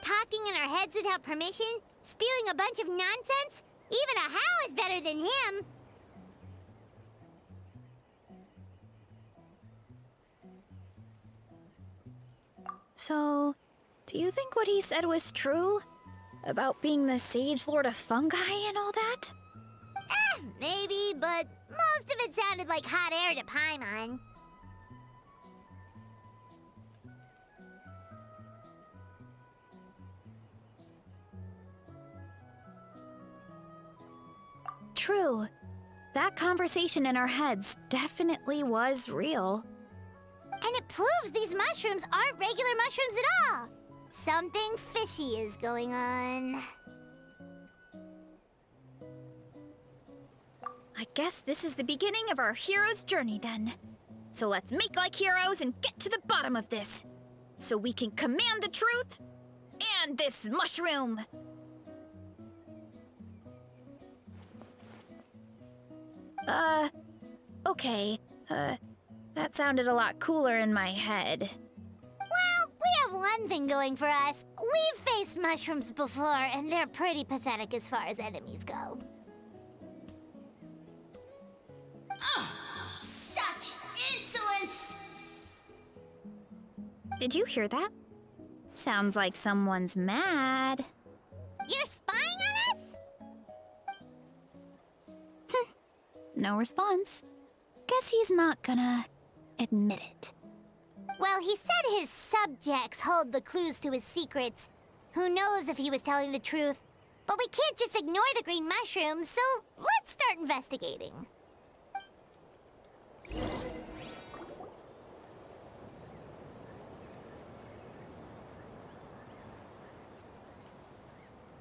Talking in our heads without permission, spewing a bunch of nonsense, even a How is better than him. So, do you think what he said was true? About being the Sage Lord of Fungi and all that? Maybe, but most of it sounded like hot air to Paimon. True. That conversation in our heads definitely was real. And it proves these mushrooms aren't regular mushrooms at all. Something fishy is going on. I guess this is the beginning of our hero's journey then. So let's make like heroes and get to the bottom of this. So we can command the truth and this mushroom. Okay. That sounded a lot cooler in my head. Well, we have one thing going for us. We've faced mushrooms before, and they're pretty pathetic as far as enemies go. Such insolence! Did you hear that? Sounds like someone's mad. You're spying on us? No response. Guess he's not gonna admit it. Well, he said his subjects hold the clues to his secrets. Who knows if he was telling the truth? But we can't just ignore the green mushrooms, so let's start investigating.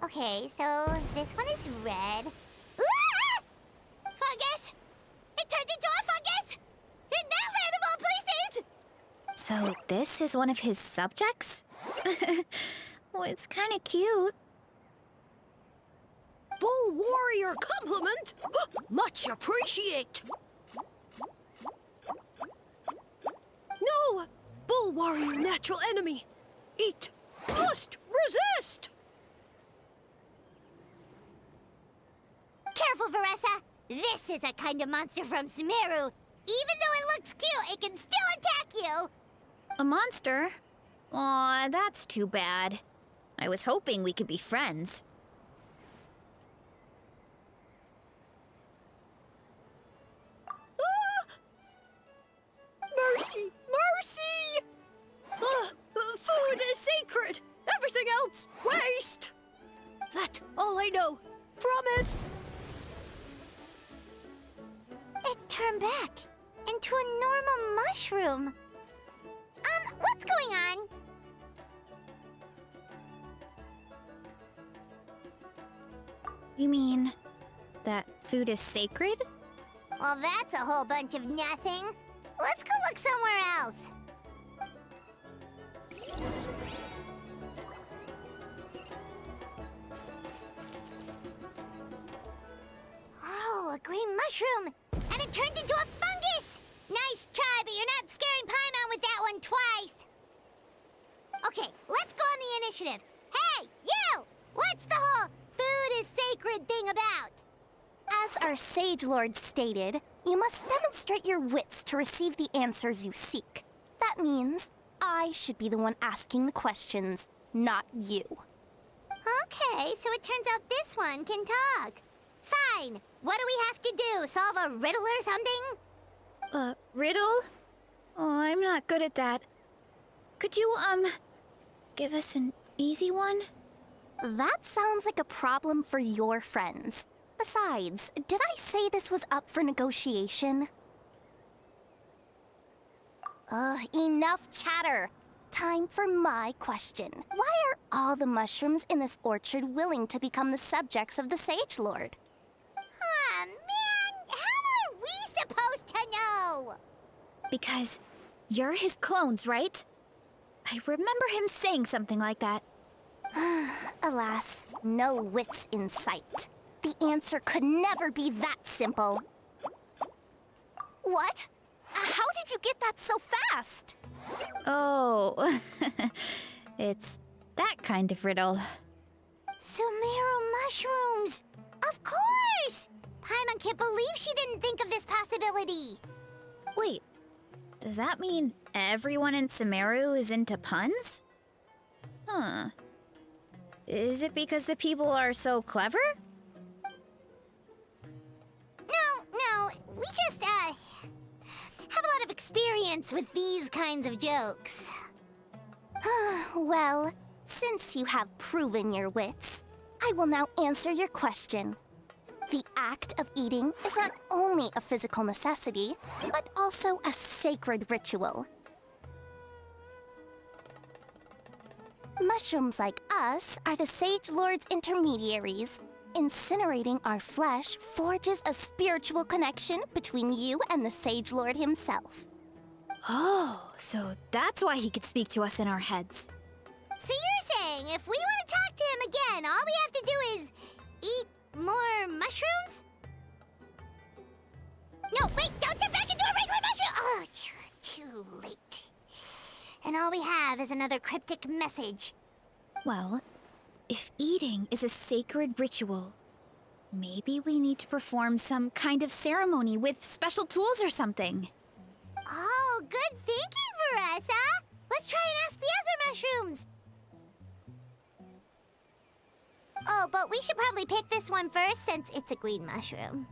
Okay, so this one is red. Ah! Fungus! It turned into a fungus! In that land of all places! So this is one of his subjects? Well, it's kind of cute. Bull warrior compliment! Much appreciate! No! Bull warrior, natural enemy. Eat. Must resist! Careful, Varesa! This is a kind of monster from Sumeru. Even though it looks cute, it can still attack you! A monster? Aw, that's too bad. I was hoping we could be friends. Mercy! Mercy! Food is sacred! Everything else, waste! That's all I know. Promise! It turned back into a normal mushroom. What's going on? You mean that food is sacred? Well, that's a whole bunch of nothing. Let's go look somewhere else. Oh, a green mushroom! And it turned into a fungus! Nice try, but you're not scaring Paimon with that one twice! Okay, let's go on the initiative. Hey, you! What's the whole food is sacred thing about? As our Sage Lord stated, you must demonstrate your wits to receive the answers you seek. That means I should be the one asking the questions, not you. Okay, so it turns out this one can talk. Fine. What do we have to do? Solve a riddle or something? Riddle? Oh, I'm not good at that. Could you, give us an easy one? That sounds like a problem for your friends. Besides, did I say this was up for negotiation? Enough chatter. Time for my question. Why are all the mushrooms in this orchard willing to become the subjects of the Sage Lord? Aw, man! How are we supposed to know? Because you're his clones, right? I remember him saying something like that. Alas, no wits in sight. The answer could never be that simple. What? How did you get that so fast? Oh, it's that kind of riddle. Sumeru mushrooms! Of course! Paimon can't believe she didn't think of this possibility. Wait, does that mean everyone in Sumeru is into puns? Huh. Is it because the people are so clever? No, we just, have a lot of experience with these kinds of jokes. Well, since you have proven your wits, I will now answer your question. The act of eating is not only a physical necessity, but also a sacred ritual. Mushrooms like us are the Sage Lord's intermediaries. Incinerating our flesh forges a spiritual connection between you and the Sage Lord himself. Oh, so that's why he could speak to us in our heads. So you're saying if we want to talk to him again, all we have to do is eat more mushrooms? No, wait, don't turn back into a regular mushroom! Oh, too late. And all we have is another cryptic message. Well, if eating is a sacred ritual, maybe we need to perform some kind of ceremony with special tools or something. Oh, good thinking, Varesa! Let's try and ask the other mushrooms! Oh, but we should probably pick this one first since it's a green mushroom.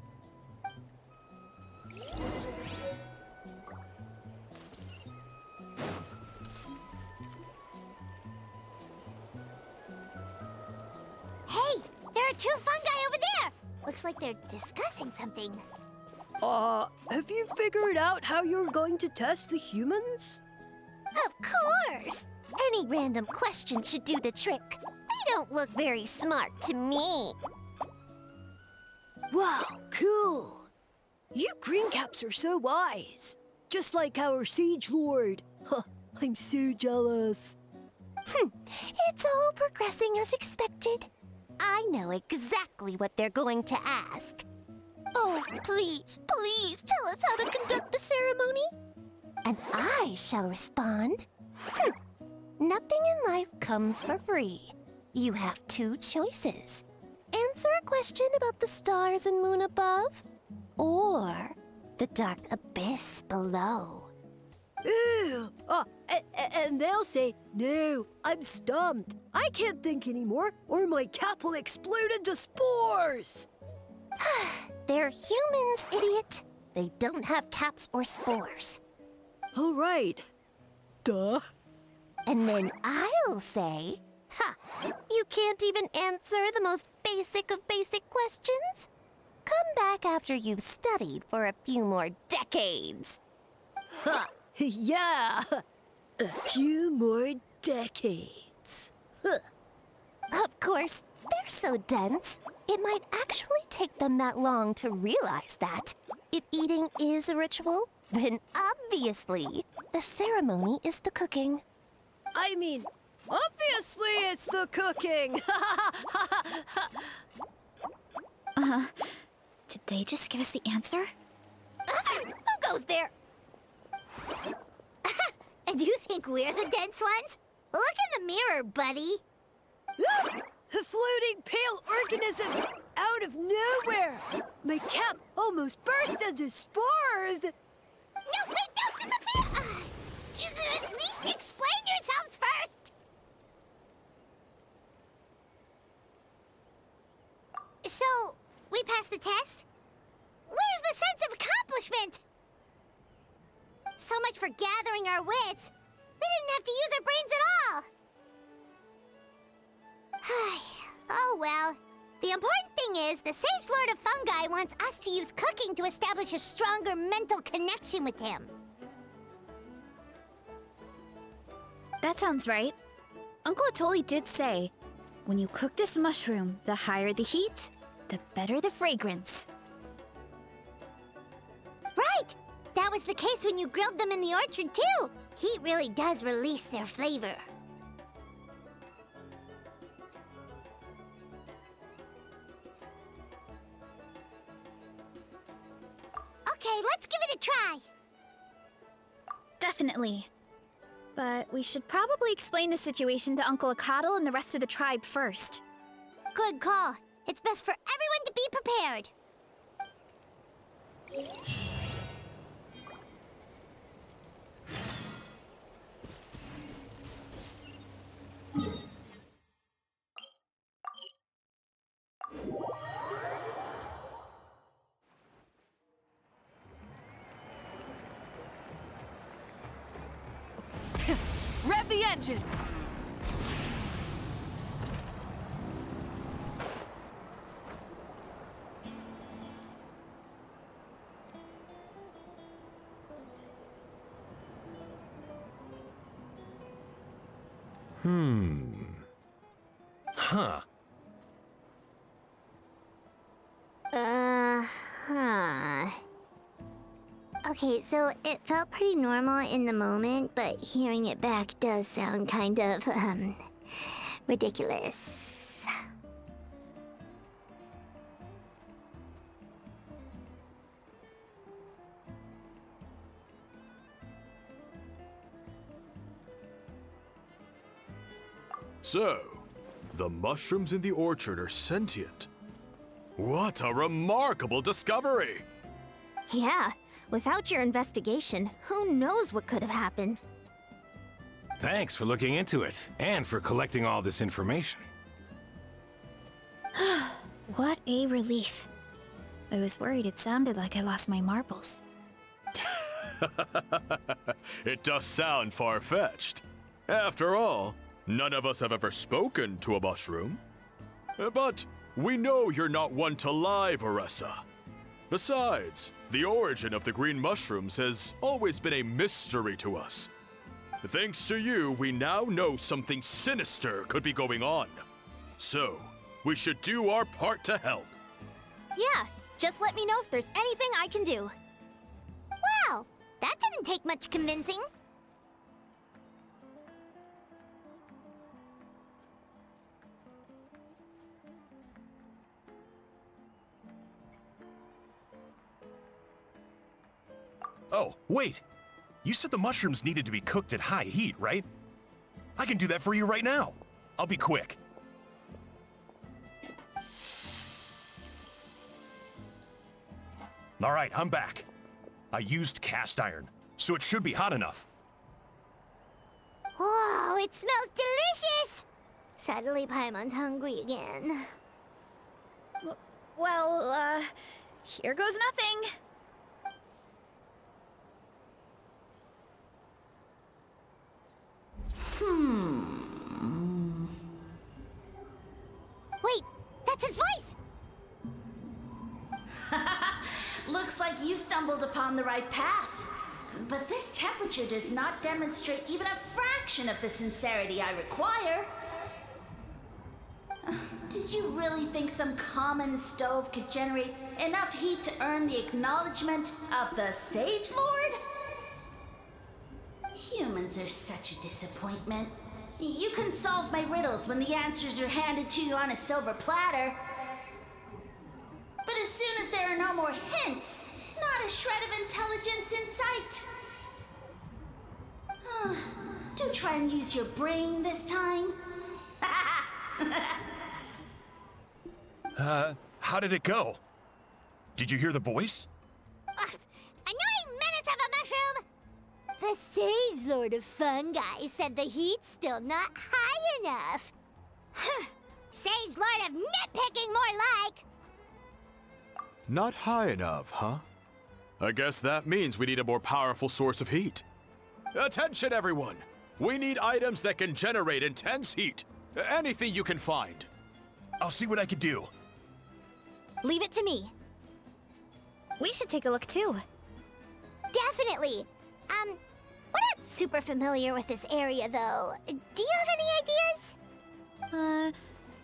Hey, there are two fungi over there! Looks like they're discussing something. Have you figured out how you're going to test the humans? Of course! Any random question should do the trick. They don't look very smart to me. Wow, cool! You greencaps are so wise. Just like our Sage Lord. Huh, I'm so jealous. It's all progressing as expected. I know exactly what they're going to ask. Oh, please, please tell us how to conduct the ceremony. And I shall respond. Nothing in life comes for free. You have two choices. Answer a question about the stars and moon above, or the dark abyss below. Ew! And they'll say, no, I'm stumped. I can't think anymore, or my cap will explode into spores. They're humans, idiot. They don't have caps or spores. All right. Duh. And then I'll say, you can't even answer the most basic of basic questions? Come back after you've studied for a few more decades. Ha! Yeah! A few more decades. Of course, they're so dense, it might actually take them that long to realize that. If eating is a ritual, then obviously the ceremony is the cooking. I mean, obviously it's the cooking! Did they just give us the answer? Who goes there? And you think we're the dense ones? Look in the mirror, buddy. A floating pale organism out of nowhere! My cap almost burst into spores! No, wait, don't disappear! At least explain yourselves first! So, we passed the test? Where's the sense of accomplishment? So much for gathering our wits. They didn't have to use our brains at all. Oh well. The important thing is, the Sage Lord of Fungi wants us to use cooking to establish a stronger mental connection with him. That sounds right. Uncle Atoli did say, when you cook this mushroom, the higher the heat, the better the fragrance. Right! That was the case when you grilled them in the orchard, too! Heat really does release their flavor. Okay, let's give it a try! Definitely. But we should probably explain the situation to Uncle Akadal and the rest of the tribe first. Good call. It's best for everyone to be prepared. Rev the engines! Huh. Okay, so it felt pretty normal in the moment, but hearing it back does sound kind of, ridiculous. So, the mushrooms in the orchard are sentient. What a remarkable discovery! Yeah, without your investigation, who knows what could have happened? Thanks for looking into it, and for collecting all this information. What a relief. I was worried it sounded like I lost my marbles. It does sound far-fetched. After all, none of us have ever spoken to a mushroom. But we know you're not one to lie, Varesa. Besides, the origin of the green mushrooms has always been a mystery to us. Thanks to you, we now know something sinister could be going on. So, we should do our part to help. Yeah, just let me know if there's anything I can do. Wow, that didn't take much convincing. Oh, wait! You said the mushrooms needed to be cooked at high heat, right? I can do that for you right now. I'll be quick. All right, I'm back. I used cast iron, so it should be hot enough. Whoa, it smells delicious! Suddenly Paimon's hungry again. Well, here goes nothing. Wait, that's his voice! Looks like you stumbled upon the right path. But this temperature does not demonstrate even a fraction of the sincerity I require. Did you really think some common stove could generate enough heat to earn the acknowledgement of the Sage Lord? Humans are such a disappointment. You can solve my riddles when the answers are handed to you on a silver platter. But as soon as there are no more hints, not a shred of intelligence in sight. Do try and use your brain this time. How did it go? Did you hear the voice? Annoying menace of a mushroom! The Sage Lord of Fungi said the heat's still not high enough. Sage Lord of nitpicking, more like! Not high enough, huh? I guess that means we need a more powerful source of heat. Attention, everyone! We need items that can generate intense heat. Anything you can find. I'll see what I can do. Leave it to me. We should take a look too. Definitely. We're not super familiar with this area, though. Do you have any ideas?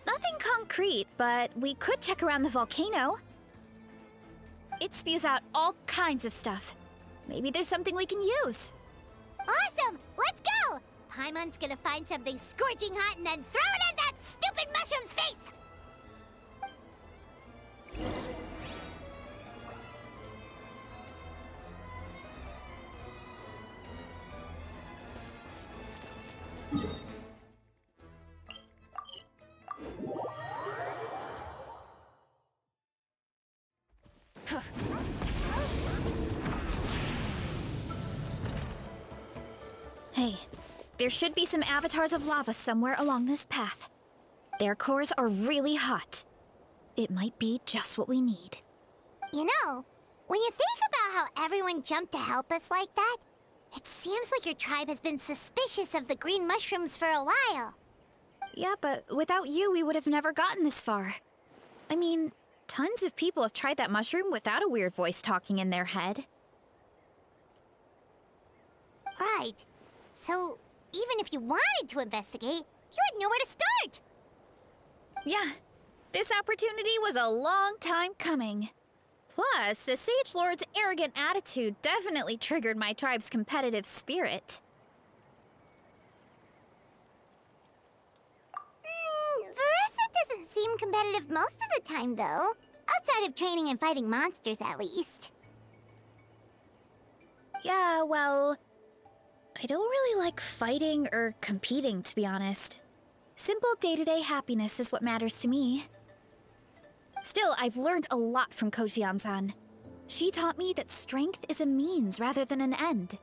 Nothing concrete, but we could check around the volcano. It spews out all kinds of stuff. Maybe there's something we can use. Awesome! Let's go! Paimon's gonna find something scorching hot and then throw it in that stupid mushroom's face! Hey, there should be some avatars of lava somewhere along this path. Their cores are really hot. It might be just what we need. You know, when you think about how everyone jumped to help us like that, it seems like your tribe has been suspicious of the green mushrooms for a while. Yeah, but without you, we would have never gotten this far. I mean, tons of people have tried that mushroom without a weird voice talking in their head. Right. So, even if you wanted to investigate, you had nowhere to start! Yeah, this opportunity was a long time coming. Plus, the Sage Lord's arrogant attitude definitely triggered my tribe's competitive spirit. Varesa doesn't seem competitive most of the time, though. Outside of training and fighting monsters, at least. Yeah, well, I don't really like fighting or competing, to be honest. Simple day-to-day happiness is what matters to me. Still, I've learned a lot from Kojian-san. She taught me that strength is a means rather than an end.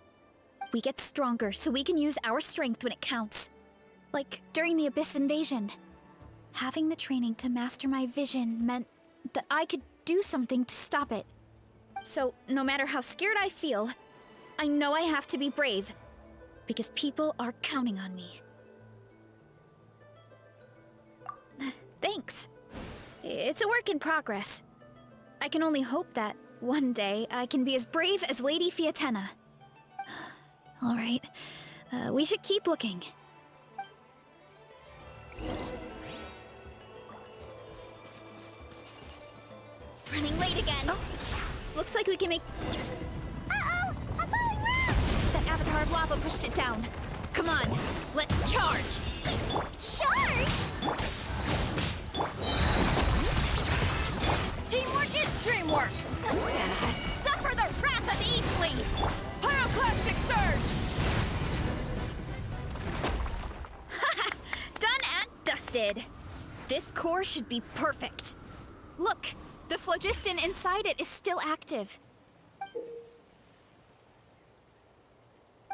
We get stronger so we can use our strength when it counts. Like during the Abyss invasion. Having the training to master my vision meant that I could do something to stop it. So, no matter how scared I feel, I know I have to be brave. Because people are counting on me. Thanks. It's a work in progress. I can only hope that one day I can be as brave as Lady Fiatena. All right, we should keep looking. Running late again. Oh, looks like we can make... Uh-oh! A falling rock! That avatar of lava pushed it down. Come on, let's charge! Charge? Teamwork is dreamwork! Suffer the wrath of Eastly! Pyroclastic Surge! did. This core should be perfect. Look, the phlogiston inside it is still active.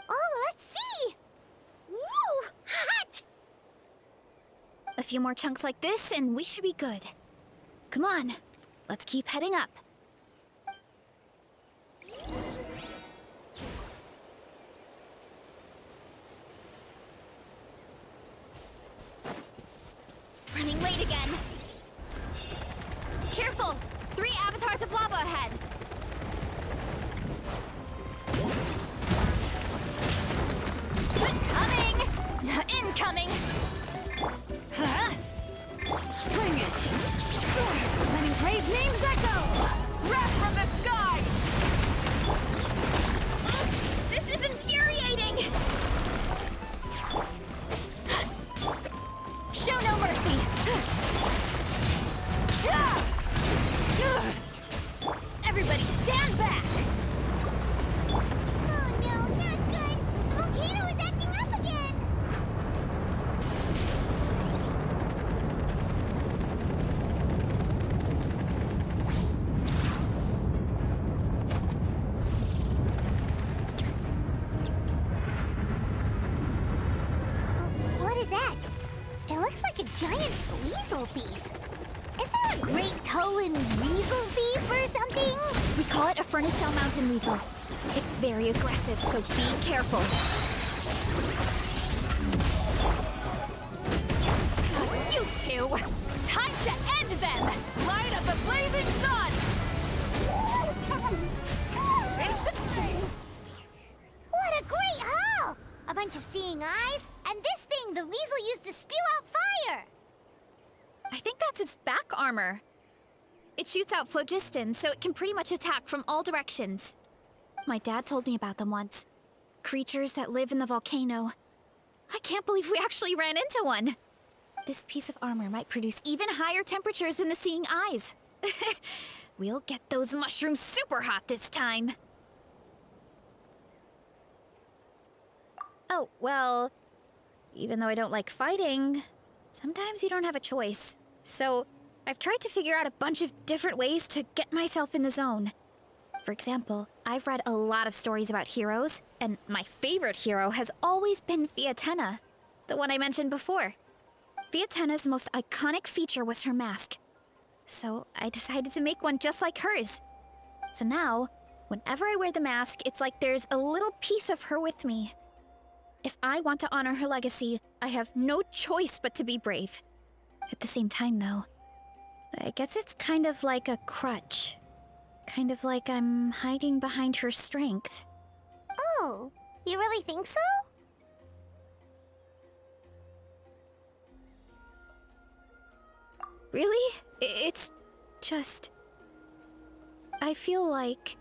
Oh, let's see! Woo! Hot! A few more chunks like this and we should be good. Come on, let's keep heading up. Running late again. Careful! 3 avatars of lava ahead. Coming! Incoming! Huh? Bring it! Letting brave names echo! Wrath from the sky! This is infuriating! Show no mercy! Everybody stand back! Oh no, not good! The volcano is acting up again! What is that? It looks like a giant weasel thief. Is there a great toe-in weasel thief or something? We call it a furnace shell mountain weasel. It's very aggressive, so be careful. You two! Time to end them! Light up the blazing sun! What a great haul! A bunch of seeing eyes, and this thing the weasel used to spew out fire! I think that's its back armor. It shoots out phlogiston, so it can pretty much attack from all directions. My dad told me about them once. Creatures that live in the volcano. I can't believe we actually ran into one. This piece of armor might produce even higher temperatures than the seeing eyes. We'll get those mushrooms super hot this time. Oh, well, even though I don't like fighting, sometimes you don't have a choice. So, I've tried to figure out a bunch of different ways to get myself in the zone. For example, I've read a lot of stories about heroes, and my favorite hero has always been Fiatenna, the one I mentioned before. Fiatenna's most iconic feature was her mask. So I decided to make one just like hers. So now, whenever I wear the mask, it's like there's a little piece of her with me. If I want to honor her legacy, I have no choice but to be brave. At the same time, though, I guess it's kind of like a crutch. Kind of like I'm hiding behind her strength. Oh, you really think so? Really? It's just... I feel like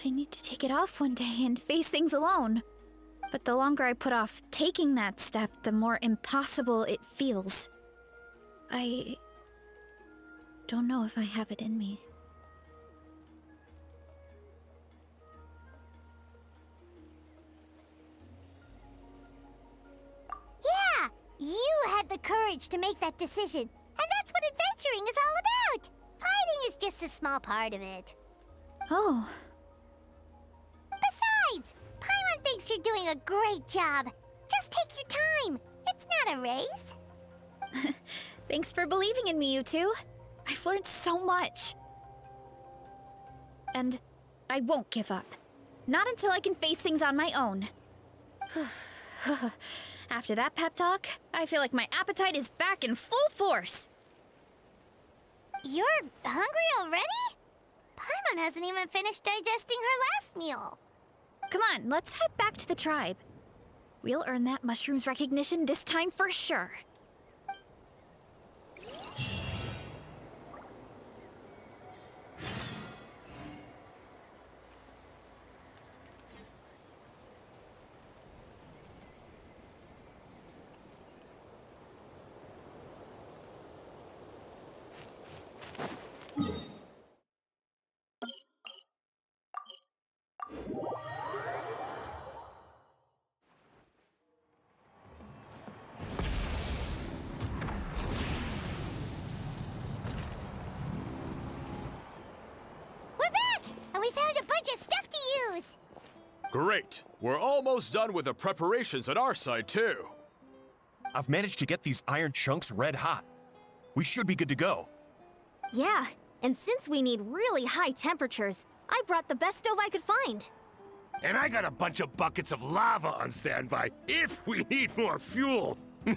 I need to take it off one day and face things alone. But the longer I put off taking that step, the more impossible it feels. I don't know if I have it in me. Yeah! You had the courage to make that decision. And that's what adventuring is all about! Fighting is just a small part of it. Oh. Besides, Paimon thinks you're doing a great job. Just take your time. It's not a race. Thanks for believing in me, you two. I've learned so much. And I won't give up. Not until I can face things on my own. After that pep talk, I feel like my appetite is back in full force. You're hungry already? Paimon hasn't even finished digesting her last meal. Come on, let's head back to the tribe. We'll earn that mushroom's recognition this time for sure. Great. We're almost done with the preparations on our side, too. I've managed to get these iron chunks red hot. We should be good to go. Yeah, and since we need really high temperatures, I brought the best stove I could find. And I got a bunch of buckets of lava on standby if we need more fuel. Yeah,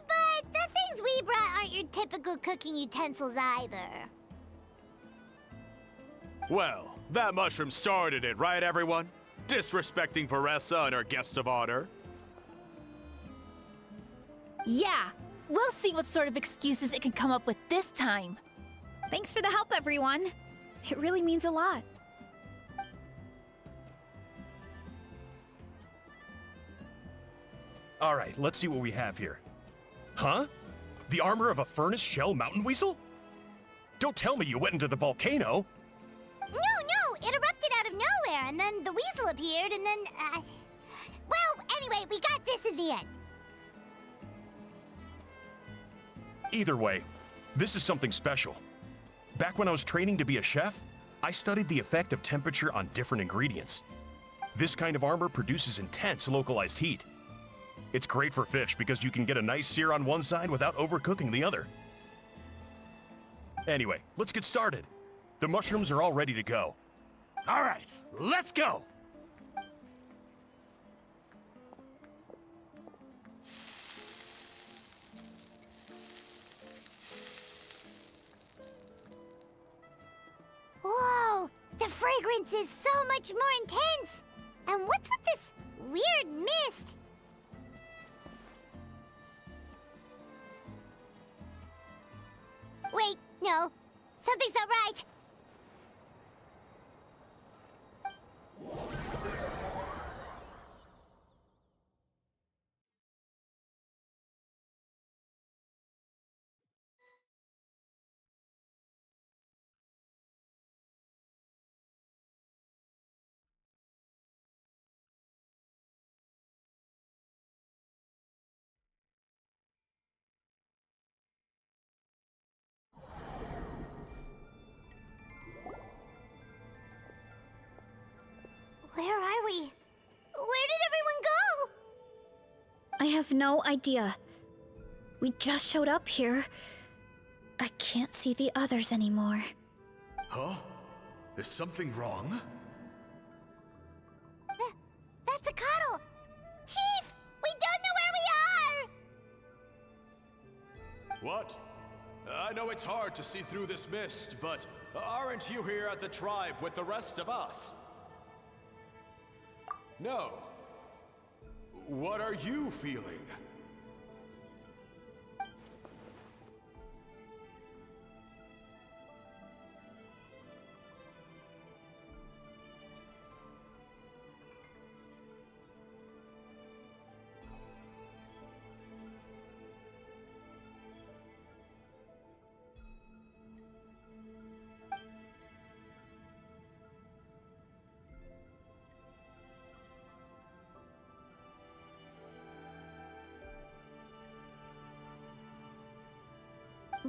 but the things we brought aren't your typical cooking utensils either. Well, that mushroom started it, right, everyone? Disrespecting Varesa and her guest of honor. Yeah, we'll see what sort of excuses it can come up with this time. Thanks for the help, everyone. It really means a lot. All right, let's see what we have here. Huh? The armor of a furnace shell mountain weasel? Don't tell me you went into the volcano. No, it erupted out of nowhere, and then the weasel appeared, and then, well, anyway, we got this in the end. Either way, this is something special. Back when I was training to be a chef, I studied the effect of temperature on different ingredients. This kind of armor produces intense localized heat. It's great for fish because you can get a nice sear on one side without overcooking the other. Anyway, let's get started. The mushrooms are all ready to go. All right, let's go. Whoa, the fragrance is so much more intense. And what's with this weird mist? Wait, no, something's not right. Where are we? Where did everyone go? I have no idea. We just showed up here. I can't see the others anymore. Huh? Is something wrong? That's a cuddle. Chief, we don't know where we are. What? I know it's hard to see through this mist, but aren't you here at the tribe with the rest of us? No. What are you feeling?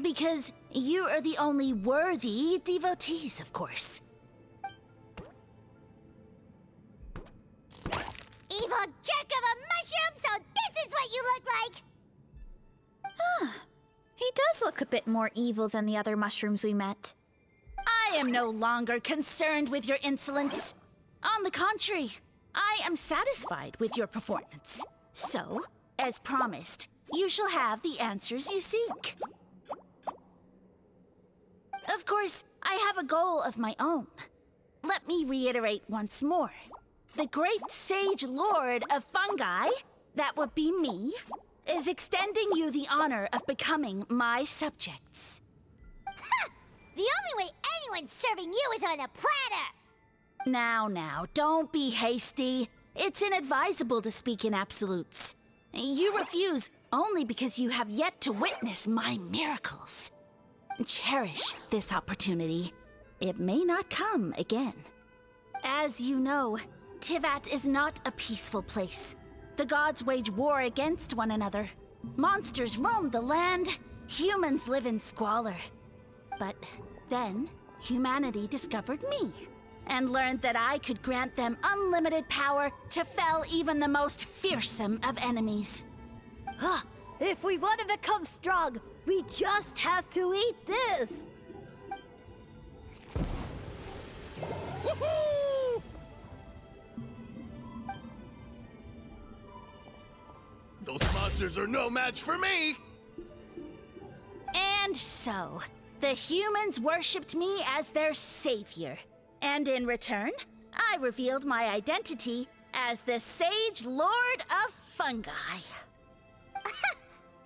Because you are the only worthy devotees, of course. Evil jerk of a mushroom, so this is what you look like! He does look a bit more evil than the other mushrooms we met. I am no longer concerned with your insolence. On the contrary, I am satisfied with your performance. So, as promised, you shall have the answers you seek. Of course, I have a goal of my own. Let me reiterate once more. The great sage lord of fungi, that would be me, is extending you the honor of becoming my subjects. Ha! The only way anyone's serving you is on a platter! Now, don't be hasty. It's inadvisable to speak in absolutes. You refuse only because you have yet to witness my miracles. Cherish this opportunity. It may not come again. As you know, Tivat is not a peaceful place. The gods wage war against one another. Monsters roam the land. Humans live in squalor. But then, humanity discovered me, and learned that I could grant them unlimited power to fell even the most fearsome of enemies. Huh. If we want to become strong, we just have to eat this! Woohoo! Those monsters are no match for me! And so, the humans worshipped me as their savior. And in return, I revealed my identity as the Sage Lord of Fungi.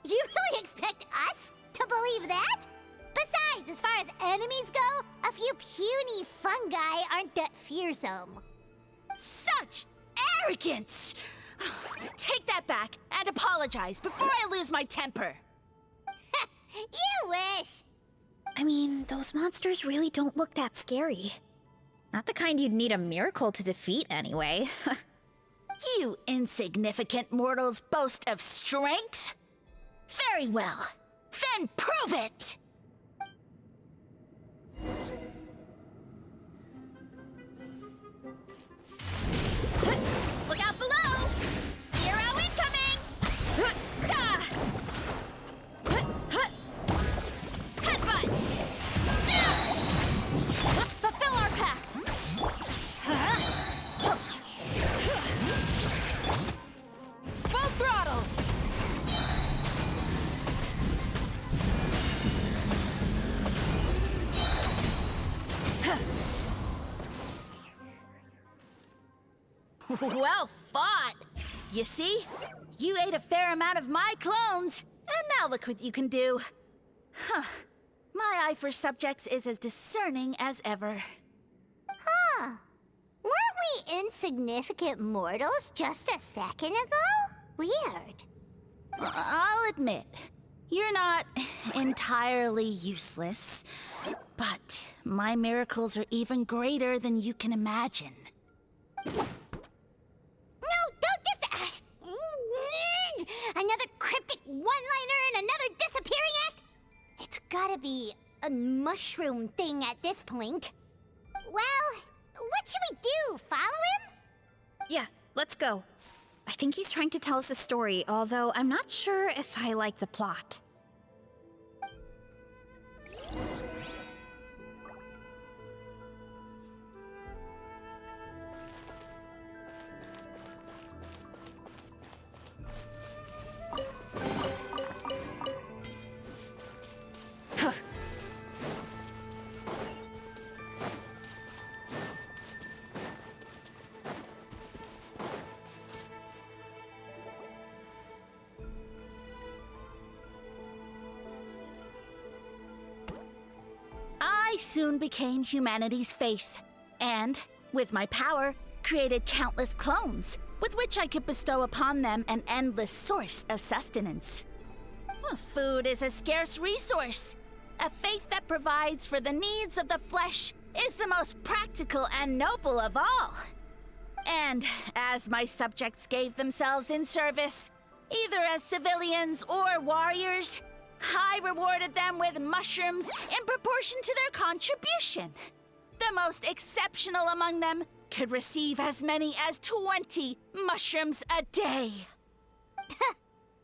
You really expect us to believe that? Besides, as far as enemies go, a few puny fungi aren't that fearsome. Such arrogance! Take that back and apologize before I lose my temper. You wish! I mean, those monsters really don't look that scary. Not the kind you'd need a miracle to defeat, anyway. You insignificant mortals boast of strength? Very well. Then prove it! Look out below! Hero incoming! Headbutt! Fulfill our pact! Full throttle! Well fought! You see? You ate a fair amount of my clones, and now look what you can do. Huh. My eye for subjects is as discerning as ever. Huh. Weren't we insignificant mortals just a second ago? Weird. I'll admit, you're not entirely useless, but my miracles are even greater than you can imagine. No, don't just... another cryptic one-liner and another disappearing act? It's gotta be a mushroom thing at this point. Well, what should we do? Follow him? Yeah, let's go. I think he's trying to tell us a story, although I'm not sure if I like the plot. I soon became humanity's faith, and, with my power, created countless clones, with which I could bestow upon them an endless source of sustenance. Food is a scarce resource. A faith that provides for the needs of the flesh is the most practical and noble of all. And as my subjects gave themselves in service, either as civilians or warriors, I rewarded them with mushrooms in proportion to their contribution. The most exceptional among them could receive as many as 20 mushrooms a day.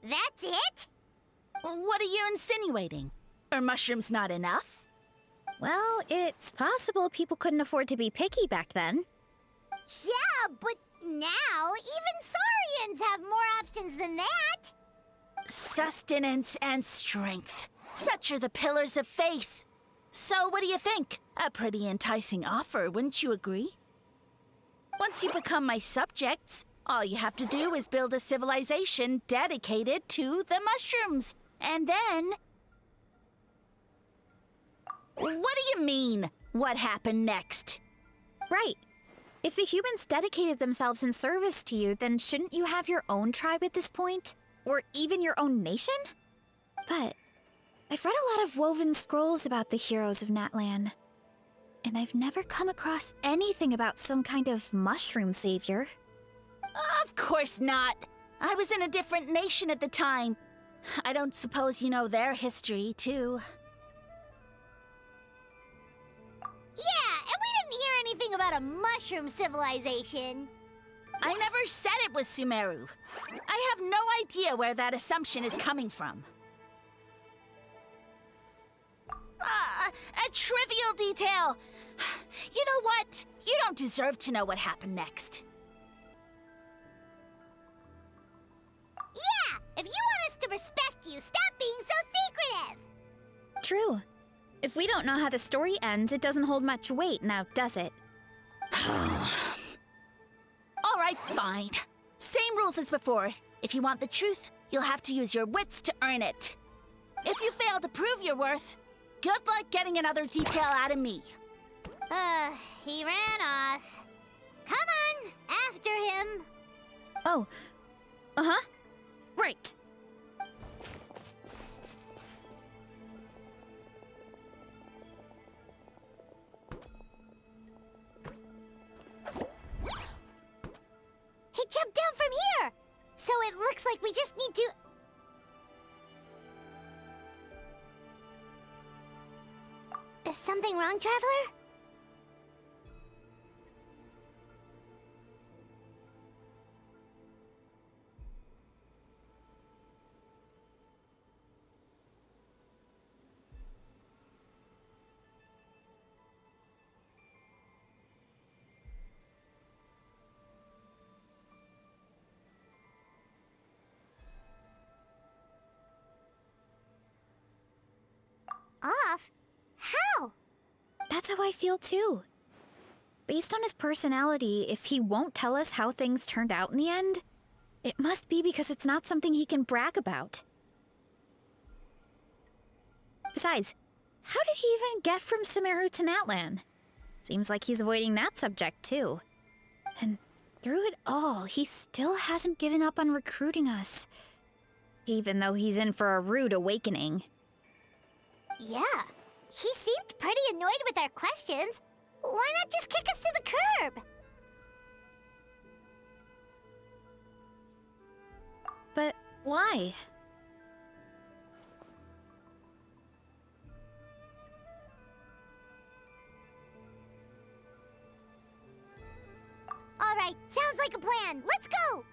That's it? What are you insinuating? Are mushrooms not enough? Well, it's possible people couldn't afford to be picky back then. Yeah, but now even saurians have more options than that. Sustenance and strength. Such are the pillars of faith. So what do you think? A pretty enticing offer, wouldn't you agree? Once you become my subjects, all you have to do is build a civilization dedicated to the mushrooms. And then... What do you mean, what happened next? Right. If the humans dedicated themselves in service to you, then shouldn't you have your own tribe at this point? Or even your own nation? But I've read a lot of woven scrolls about the heroes of Natlan, and I've never come across anything about some kind of mushroom savior. Of course not. I was in a different nation at the time. I don't suppose you know their history, too. Yeah, and we didn't hear anything about a mushroom civilization. I never said it was Sumeru. I have no idea where that assumption is coming from. A trivial detail. You know what? You don't deserve to know what happened next. Yeah, if you want us to respect you, stop being so secretive. True. If we don't know how the story ends, it doesn't hold much weight now, does it? All right, fine. Same rules as before. If you want the truth, you'll have to use your wits to earn it. If you fail to prove your worth, good luck getting another detail out of me. He ran off. Come on, after him. Oh. Uh-huh. Right. He jumped down from here! So it looks like we just need to... Is something wrong, Traveler? Off? How? That's how I feel too. Based on his personality, if he won't tell us how things turned out in the end, it must be because it's not something he can brag about. Besides, how did he even get from Sumeru to Natlan? Seems like he's avoiding that subject too. And through it all, he still hasn't given up on recruiting us. Even though he's in for a rude awakening. Yeah, he seemed pretty annoyed with our questions. Why not just kick us to the curb? But why? All right, sounds like a plan. Let's go!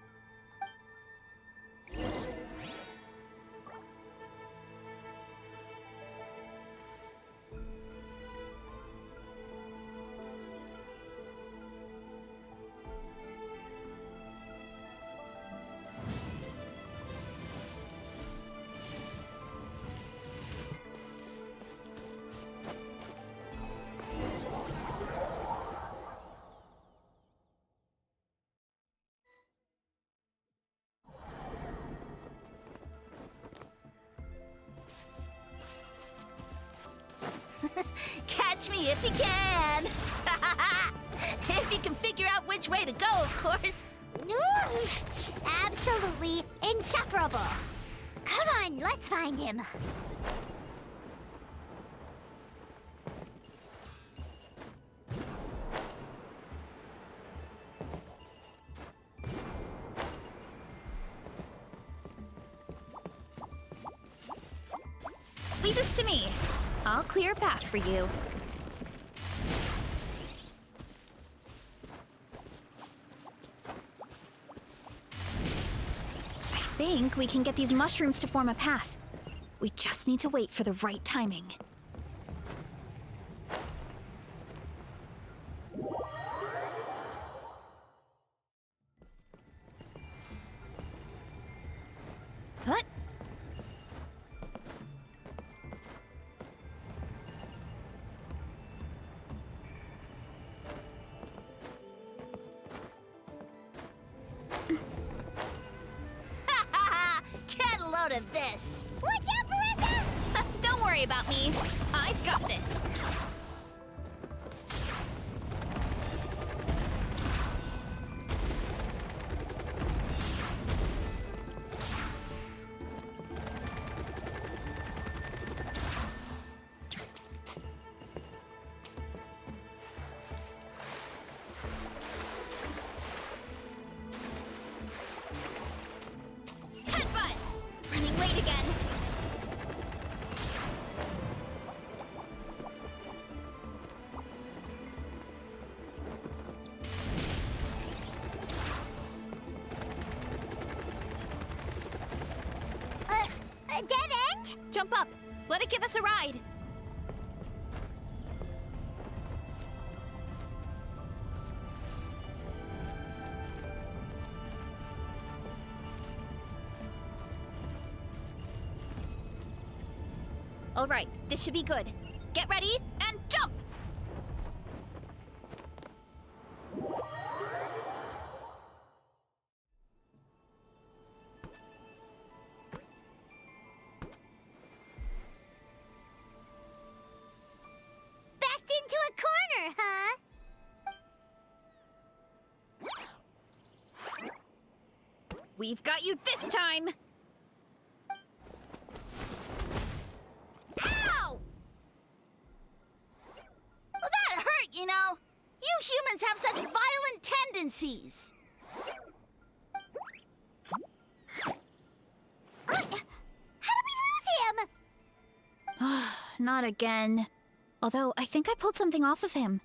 Catch me if you can! If you can figure out which way to go, of course. Absolutely insufferable. Come on, let's find him. Leave this to me. I'll clear a path for you. I think we can get these mushrooms to form a path. We just need to wait for the right timing. What? Get a load of this! Watch out, Varesa! Don't worry about me. I've got this. Headbutt! Running late again. jump up. Let it give us a ride. All right, this should be good. Get ready and jump! Backed into a corner, huh? We've got you this time! Ow! Well, that hurt, you know. You humans have such violent tendencies. How did we lose him? Not again. Although, I think I pulled something off of him.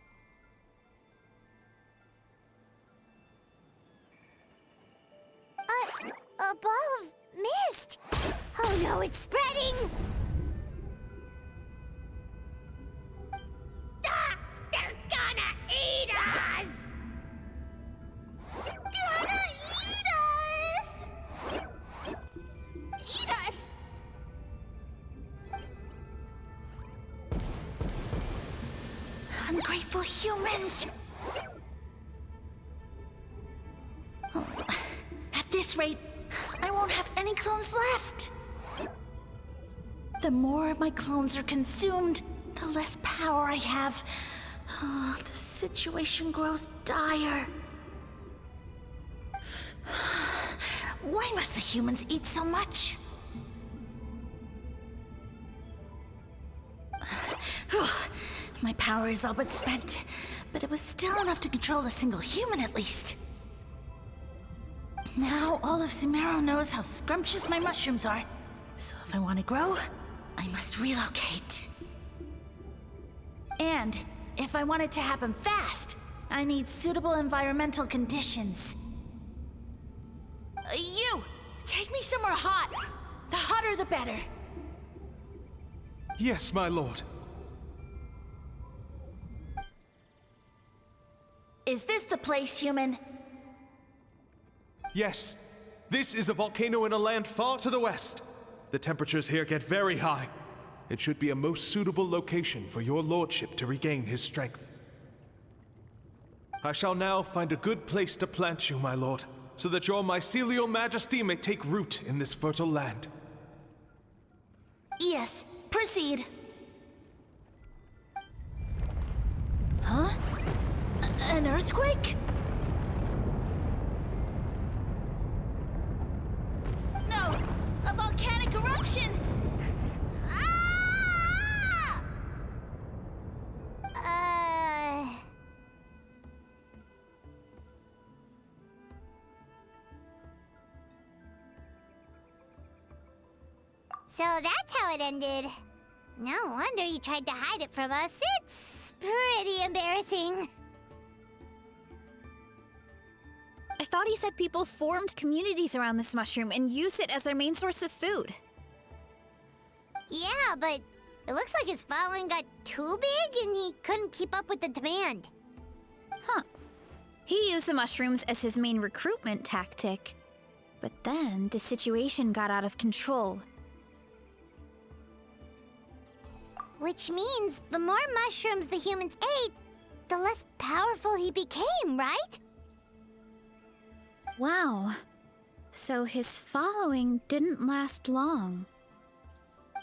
A ball of mist. Oh no, it's spreading! Ah! They're gonna eat us! Gonna eat us! Eat us! Ungrateful humans! At this rate, I won't have any clones left. The more my clones are consumed, the less power I have. Oh, the situation grows dire. Why must the humans eat so much? My power is all but spent, but it was still enough to control a single human at least. Now all of Sumeru knows how scrumptious my mushrooms are, so if I want to grow, I must relocate. And if I want it to happen fast, I need suitable environmental conditions. You! Take me somewhere hot! The hotter the better! Yes, my lord. Is this the place, human? Yes. This is a volcano in a land far to the west. The temperatures here get very high. It should be a most suitable location for your lordship to regain his strength. I shall now find a good place to plant you, my lord, so that your mycelial majesty may take root in this fertile land. Yes, proceed. Huh? An earthquake? No! A volcanic eruption! Ah! So that's how it ended. No wonder you tried to hide it from us. It's pretty embarrassing. I thought he said people formed communities around this mushroom and used it as their main source of food. Yeah, but it looks like his following got too big and he couldn't keep up with the demand. Huh. He used the mushrooms as his main recruitment tactic. But then the situation got out of control. Which means the more mushrooms the humans ate, the less powerful he became, right? Wow. So his following didn't last long.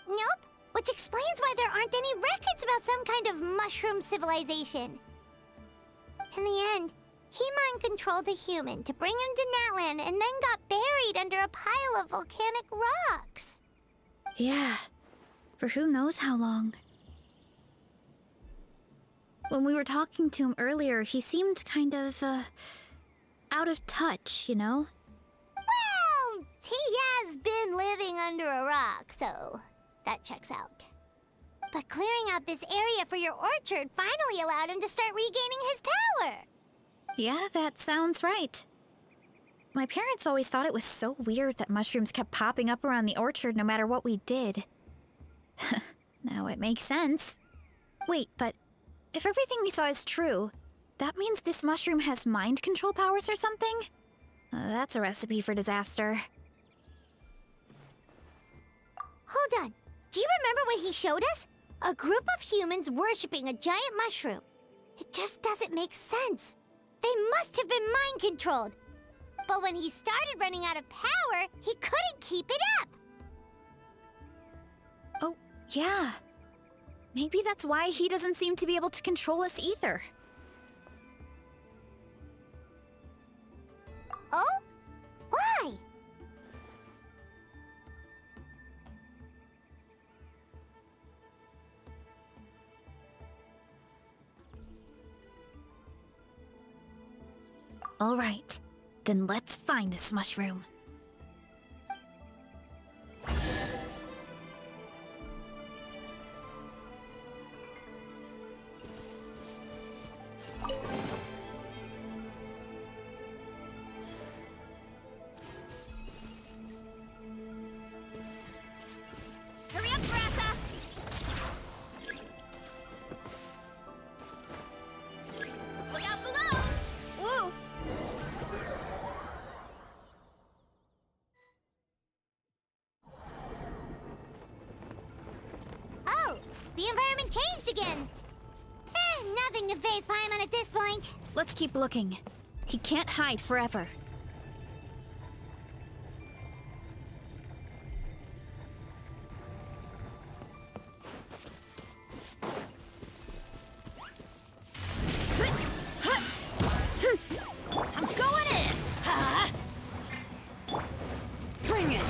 Nope, which explains why there aren't any records about some kind of mushroom civilization. In the end, he mind-controlled a human to bring him to Natlan and then got buried under a pile of volcanic rocks. Yeah, for who knows how long. When we were talking to him earlier, he seemed kind of, out of touch, you know? Well, he has been living under a rock, so that checks out. But clearing out this area for your orchard finally allowed him to start regaining his power. Yeah, that sounds right. My parents always thought it was so weird that mushrooms kept popping up around the orchard no matter what we did. Now it makes sense. Wait, but if everything we saw is true, that means this mushroom has mind control powers or something? That's a recipe for disaster. Hold on. Do you remember what he showed us? A group of humans worshipping a giant mushroom. It just doesn't make sense. They must have been mind controlled. But when he started running out of power, he couldn't keep it up. Oh, yeah. Maybe that's why he doesn't seem to be able to control us either. Oh? Why? All right, then let's find this mushroom. Hurry up, Varesa! Look out below! Whoa! Oh, the environment changed again. Nothing to phase Paimon at this point. Let's keep looking. He can't hide forever. I'm going in! Huh? Bring it!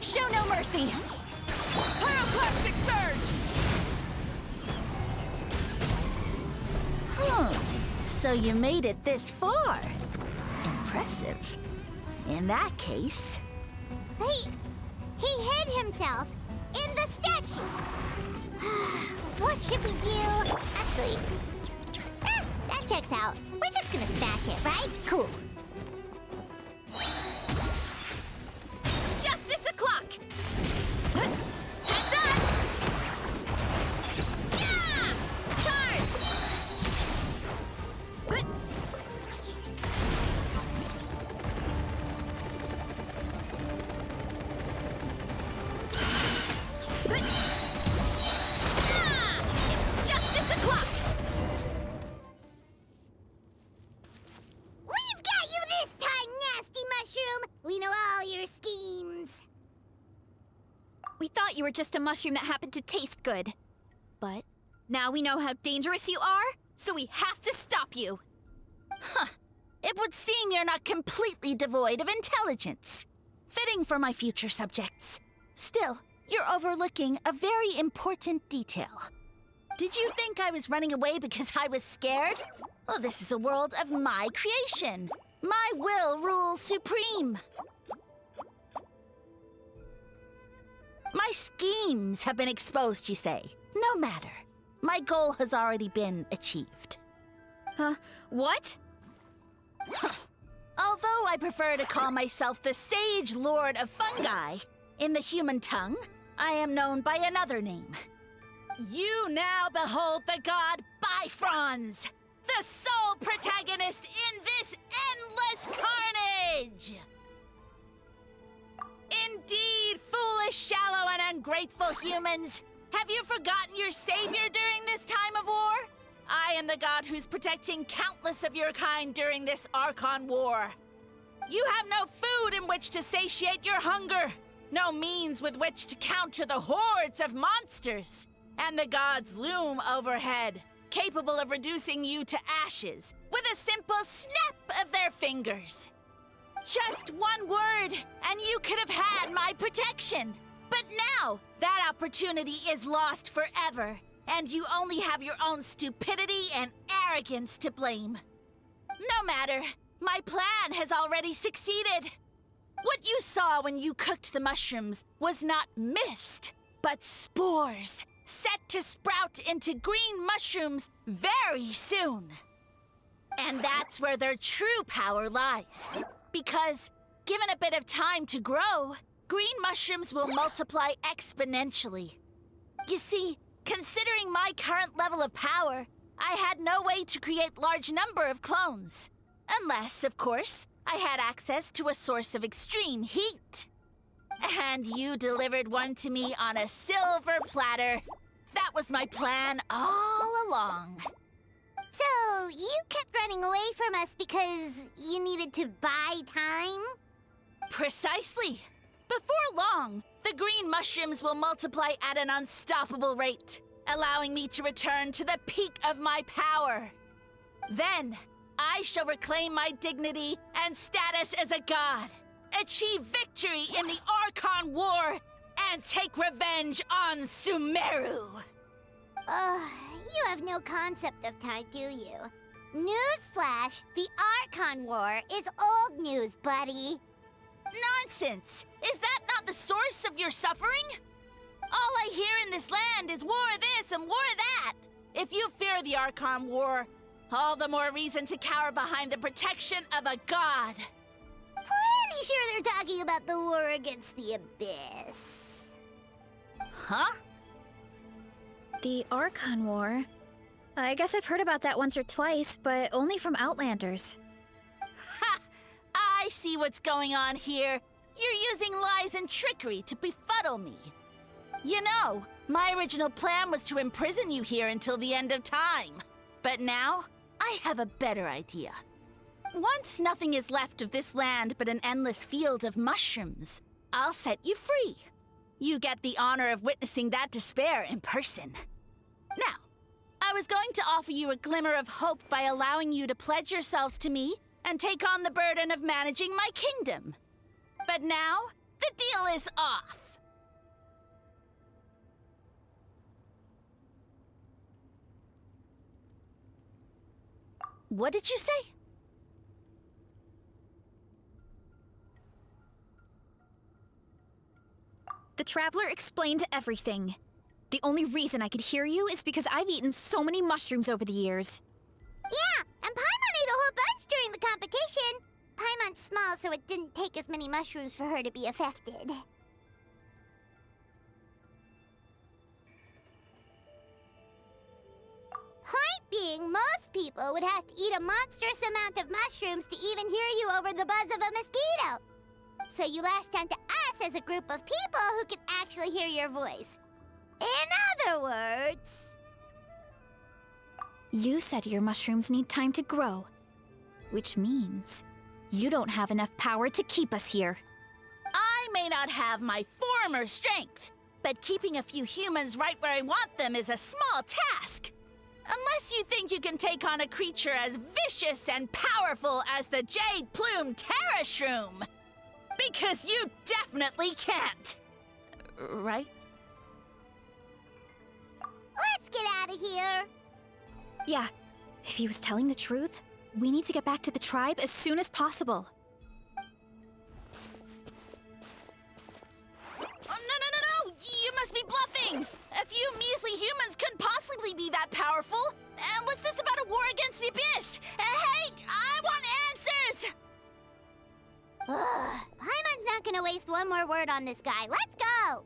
Show no mercy! Pyroclastic surge! So you made it this far. Impressive. In that case... He hid himself in the statue. What should we do? Actually, that checks out. We're just gonna smash it, right? Cool. Justice o'clock! Heads up! Yeah! Charge! It's justice o'clock! We've got you this time, nasty mushroom! We know all your schemes. We thought you were just a mushroom that happened to taste good. But now we know how dangerous you are, so we have to stop you. It would seem you're not completely devoid of intelligence. Fitting for my future subjects. Still, you're overlooking a very important detail. Did you think I was running away because I was scared? Oh, this is a world of my creation. My will rules supreme. My schemes have been exposed, you say. No matter. My goal has already been achieved. What? Although I prefer to call myself the Sage Lord of Fungi, in the human tongue, I am known by another name. You now behold the god Bifrons, the sole protagonist in this endless carnage! Indeed, foolish, shallow, and ungrateful humans! Have you forgotten your savior during this time of war? I am the god who's protecting countless of your kind during this Archon war. You have no food in which to satiate your hunger, no means with which to counter the hordes of monsters, and the gods loom overhead, capable of reducing you to ashes with a simple snap of their fingers. Just one word, and you could have had my protection. But now, that opportunity is lost forever, and you only have your own stupidity and arrogance to blame. No matter, my plan has already succeeded. What you saw when you cooked the mushrooms was not mist, but spores, set to sprout into green mushrooms very soon. And that's where their true power lies. Because, given a bit of time to grow, green mushrooms will multiply exponentially. You see, considering my current level of power, I had no way to create large number of clones. Unless, of course, I had access to a source of extreme heat. And you delivered one to me on a silver platter. That was my plan all along. So, you kept running away from us because you needed to buy time? Precisely. Before long, the green mushrooms will multiply at an unstoppable rate, allowing me to return to the peak of my power. Then, I shall reclaim my dignity and status as a god, achieve victory in the Archon War, and take revenge on Sumeru. You have no concept of time, do you? Newsflash, the Archon War is old news, buddy. Nonsense! Is that not the source of your suffering? All I hear in this land is war this and war that. If you fear the Archon War, all the more reason to cower behind the protection of a god. Pretty sure they're talking about the war against the Abyss. Huh? The Archon War? I guess I've heard about that once or twice, but only from Outlanders. Ha! I see what's going on here. You're using lies and trickery to befuddle me. You know, my original plan was to imprison you here until the end of time. But now, I have a better idea. Once nothing is left of this land but an endless field of mushrooms, I'll set you free. You get the honor of witnessing that despair in person. Now, I was going to offer you a glimmer of hope by allowing you to pledge yourselves to me and take on the burden of managing my kingdom. But now, the deal is off. What did you say? The Traveler explained everything. The only reason I could hear you is because I've eaten so many mushrooms over the years. Yeah, and Paimon ate a whole bunch during the competition. Paimon's small, so it didn't take as many mushrooms for her to be affected. Point being, most people would have to eat a monstrous amount of mushrooms to even hear you over the buzz of a mosquito. So you lashed onto us as a group of people who could actually hear your voice. In other words... You said your mushrooms need time to grow, which means you don't have enough power to keep us here. I may not have my former strength, but keeping a few humans right where I want them is a small task. Unless you think you can take on a creature as vicious and powerful as the Jade-Plume Terrashroom. Because you definitely can't. Right? Let's get out of here. Yeah, if he was telling the truth, we need to get back to the tribe as soon as possible. Oh, no! You must be bluffing! A few measly humans couldn't possibly be that powerful! And what's this about a war against the Abyss? Hey, I want answers! Paimon's not gonna waste one more word on this guy. Let's go!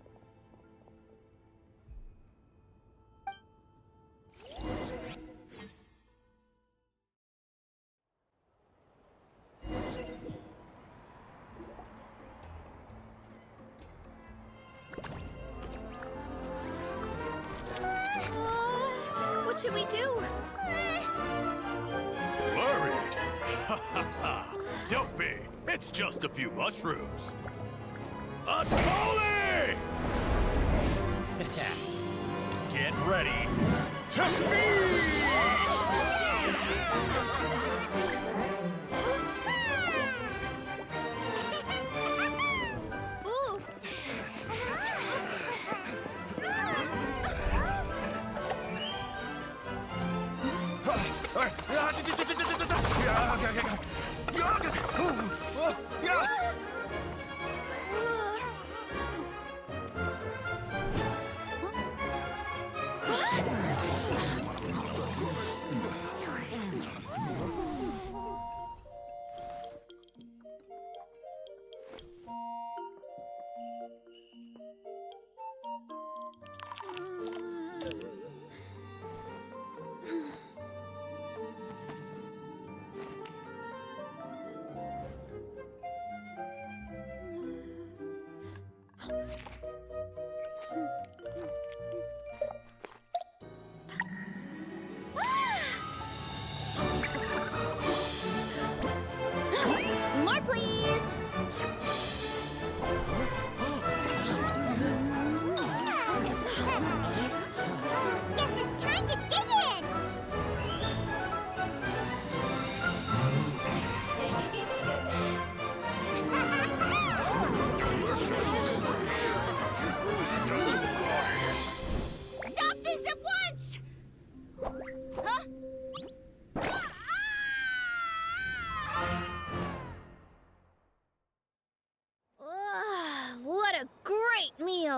What should we do? Worried? Ha ha ha! Don't be! It's just a few mushrooms. Atoli! Get ready to feast!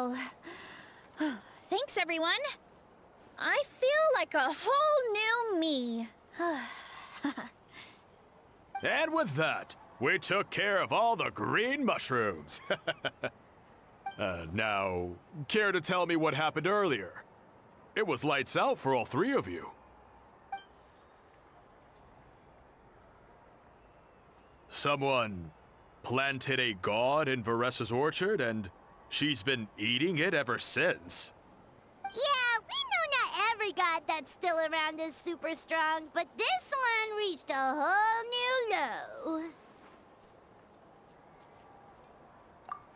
Well, thanks everyone. I feel like a whole new me. And with that, we took care of all the green mushrooms. Now, care to tell me what happened earlier? It was lights out for all three of you. Someone planted a god in Varesa's orchard, and she's been eating it ever since. Yeah, we know not every god that's still around is super strong, but this one reached a whole new low.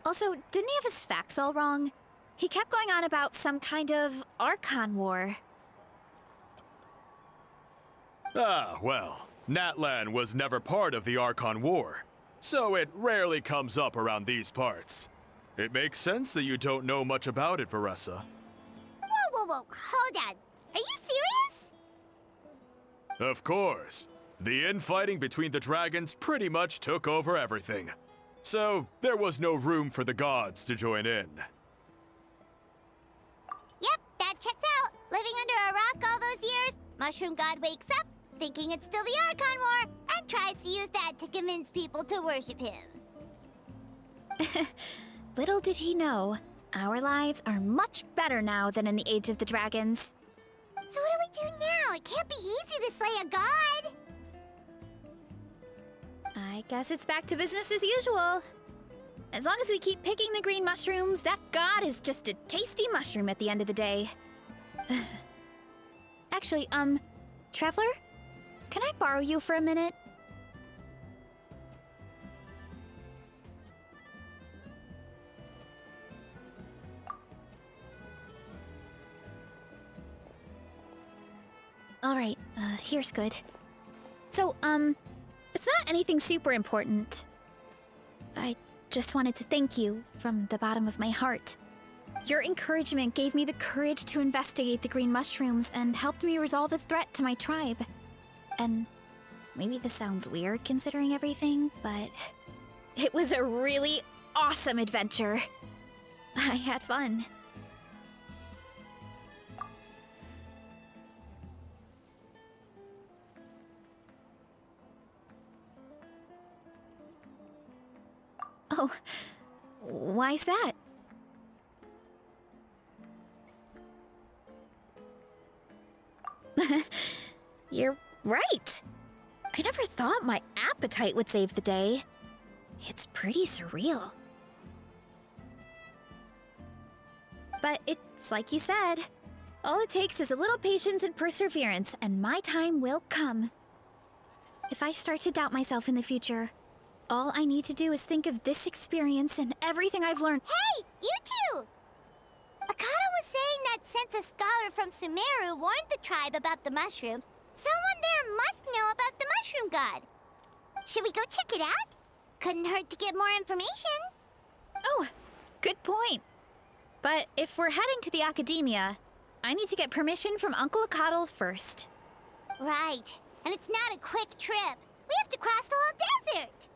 Also, didn't he have his facts all wrong? He kept going on about some kind of Archon war. Ah, well, Natlan was never part of the Archon War, so it rarely comes up around these parts. It makes sense that you don't know much about it, Varesa. Whoa, hold on. Are you serious? Of course. The infighting between the dragons pretty much took over everything. So, there was no room for the gods to join in. Yep, that checks out. Living under a rock all those years, Mushroom God wakes up, thinking it's still the Archon War, and tries to use that to convince people to worship him. Little did he know, our lives are much better now than in the Age of the Dragons. So what do we do now? It can't be easy to slay a god. I guess it's back to business as usual. As long as we keep picking the green mushrooms, that god is just a tasty mushroom at the end of the day. Actually, Traveler? Can I borrow you for a minute? Alright, here's good. So, it's not anything super important. I just wanted to thank you from the bottom of my heart. Your encouragement gave me the courage to investigate the green mushrooms and helped me resolve a threat to my tribe. And maybe this sounds weird considering everything, but it was a really awesome adventure. I had fun. Oh, why's that? You're right. I never thought my appetite would save the day. It's pretty surreal. But it's like you said. All it takes is a little patience and perseverance, and my time will come. If I start to doubt myself in the future, all I need to do is think of this experience and everything I've learned. Hey, you two! Akata was saying that since a scholar from Sumeru warned the tribe about the mushrooms, someone there must know about the mushroom god. Should we go check it out? Couldn't hurt to get more information. Oh, good point. But if we're heading to the academia, I need to get permission from Uncle Akatl first. Right, and it's not a quick trip. We have to cross the whole desert.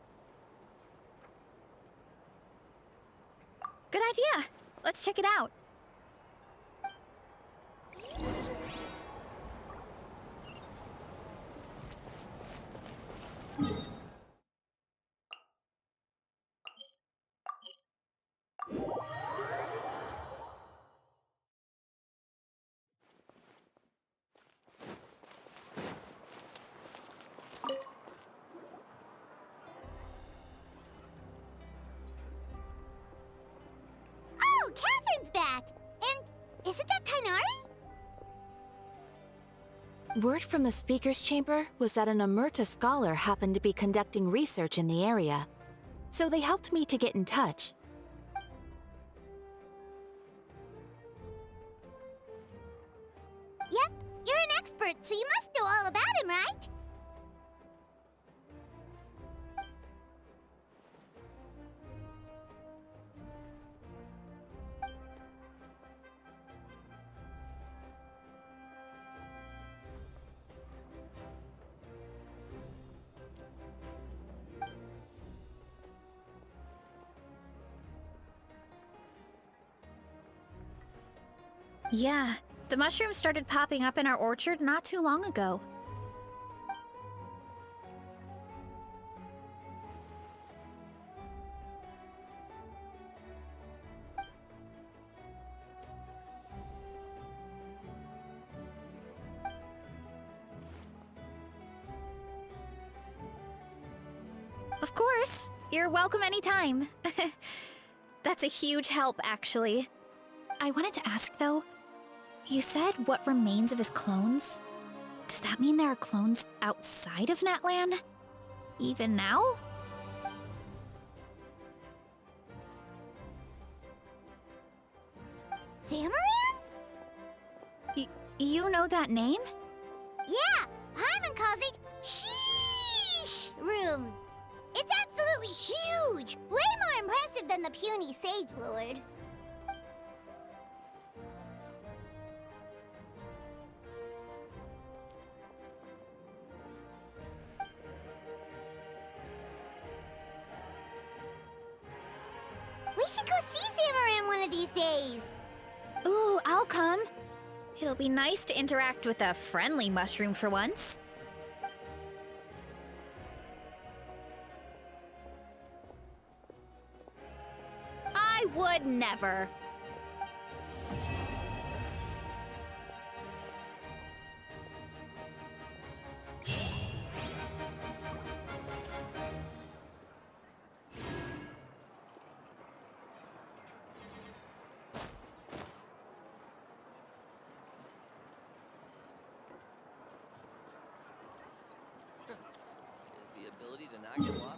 Good idea. Let's check it out. Oh, Catherine's back! And isn't that Tainari? Word from the speaker's chamber was that an Amurta scholar happened to be conducting research in the area, so they helped me to get in touch. Yep, you're an expert, so you must know all about him, right? Yeah, the mushrooms started popping up in our orchard not too long ago. Of course, you're welcome anytime. That's a huge help, actually. I wanted to ask, though, you said what remains of his clones? Does that mean there are clones outside of Natlan? Even now? Zamaran? You know that name? Yeah, Paimon calls it Sheesh Room. It's absolutely huge! Way more impressive than the puny Sage Lord. We should go see Zamaran one of these days. Ooh, I'll come. It'll be nice to interact with a friendly mushroom for once. I would never. Is the ability to not get lost?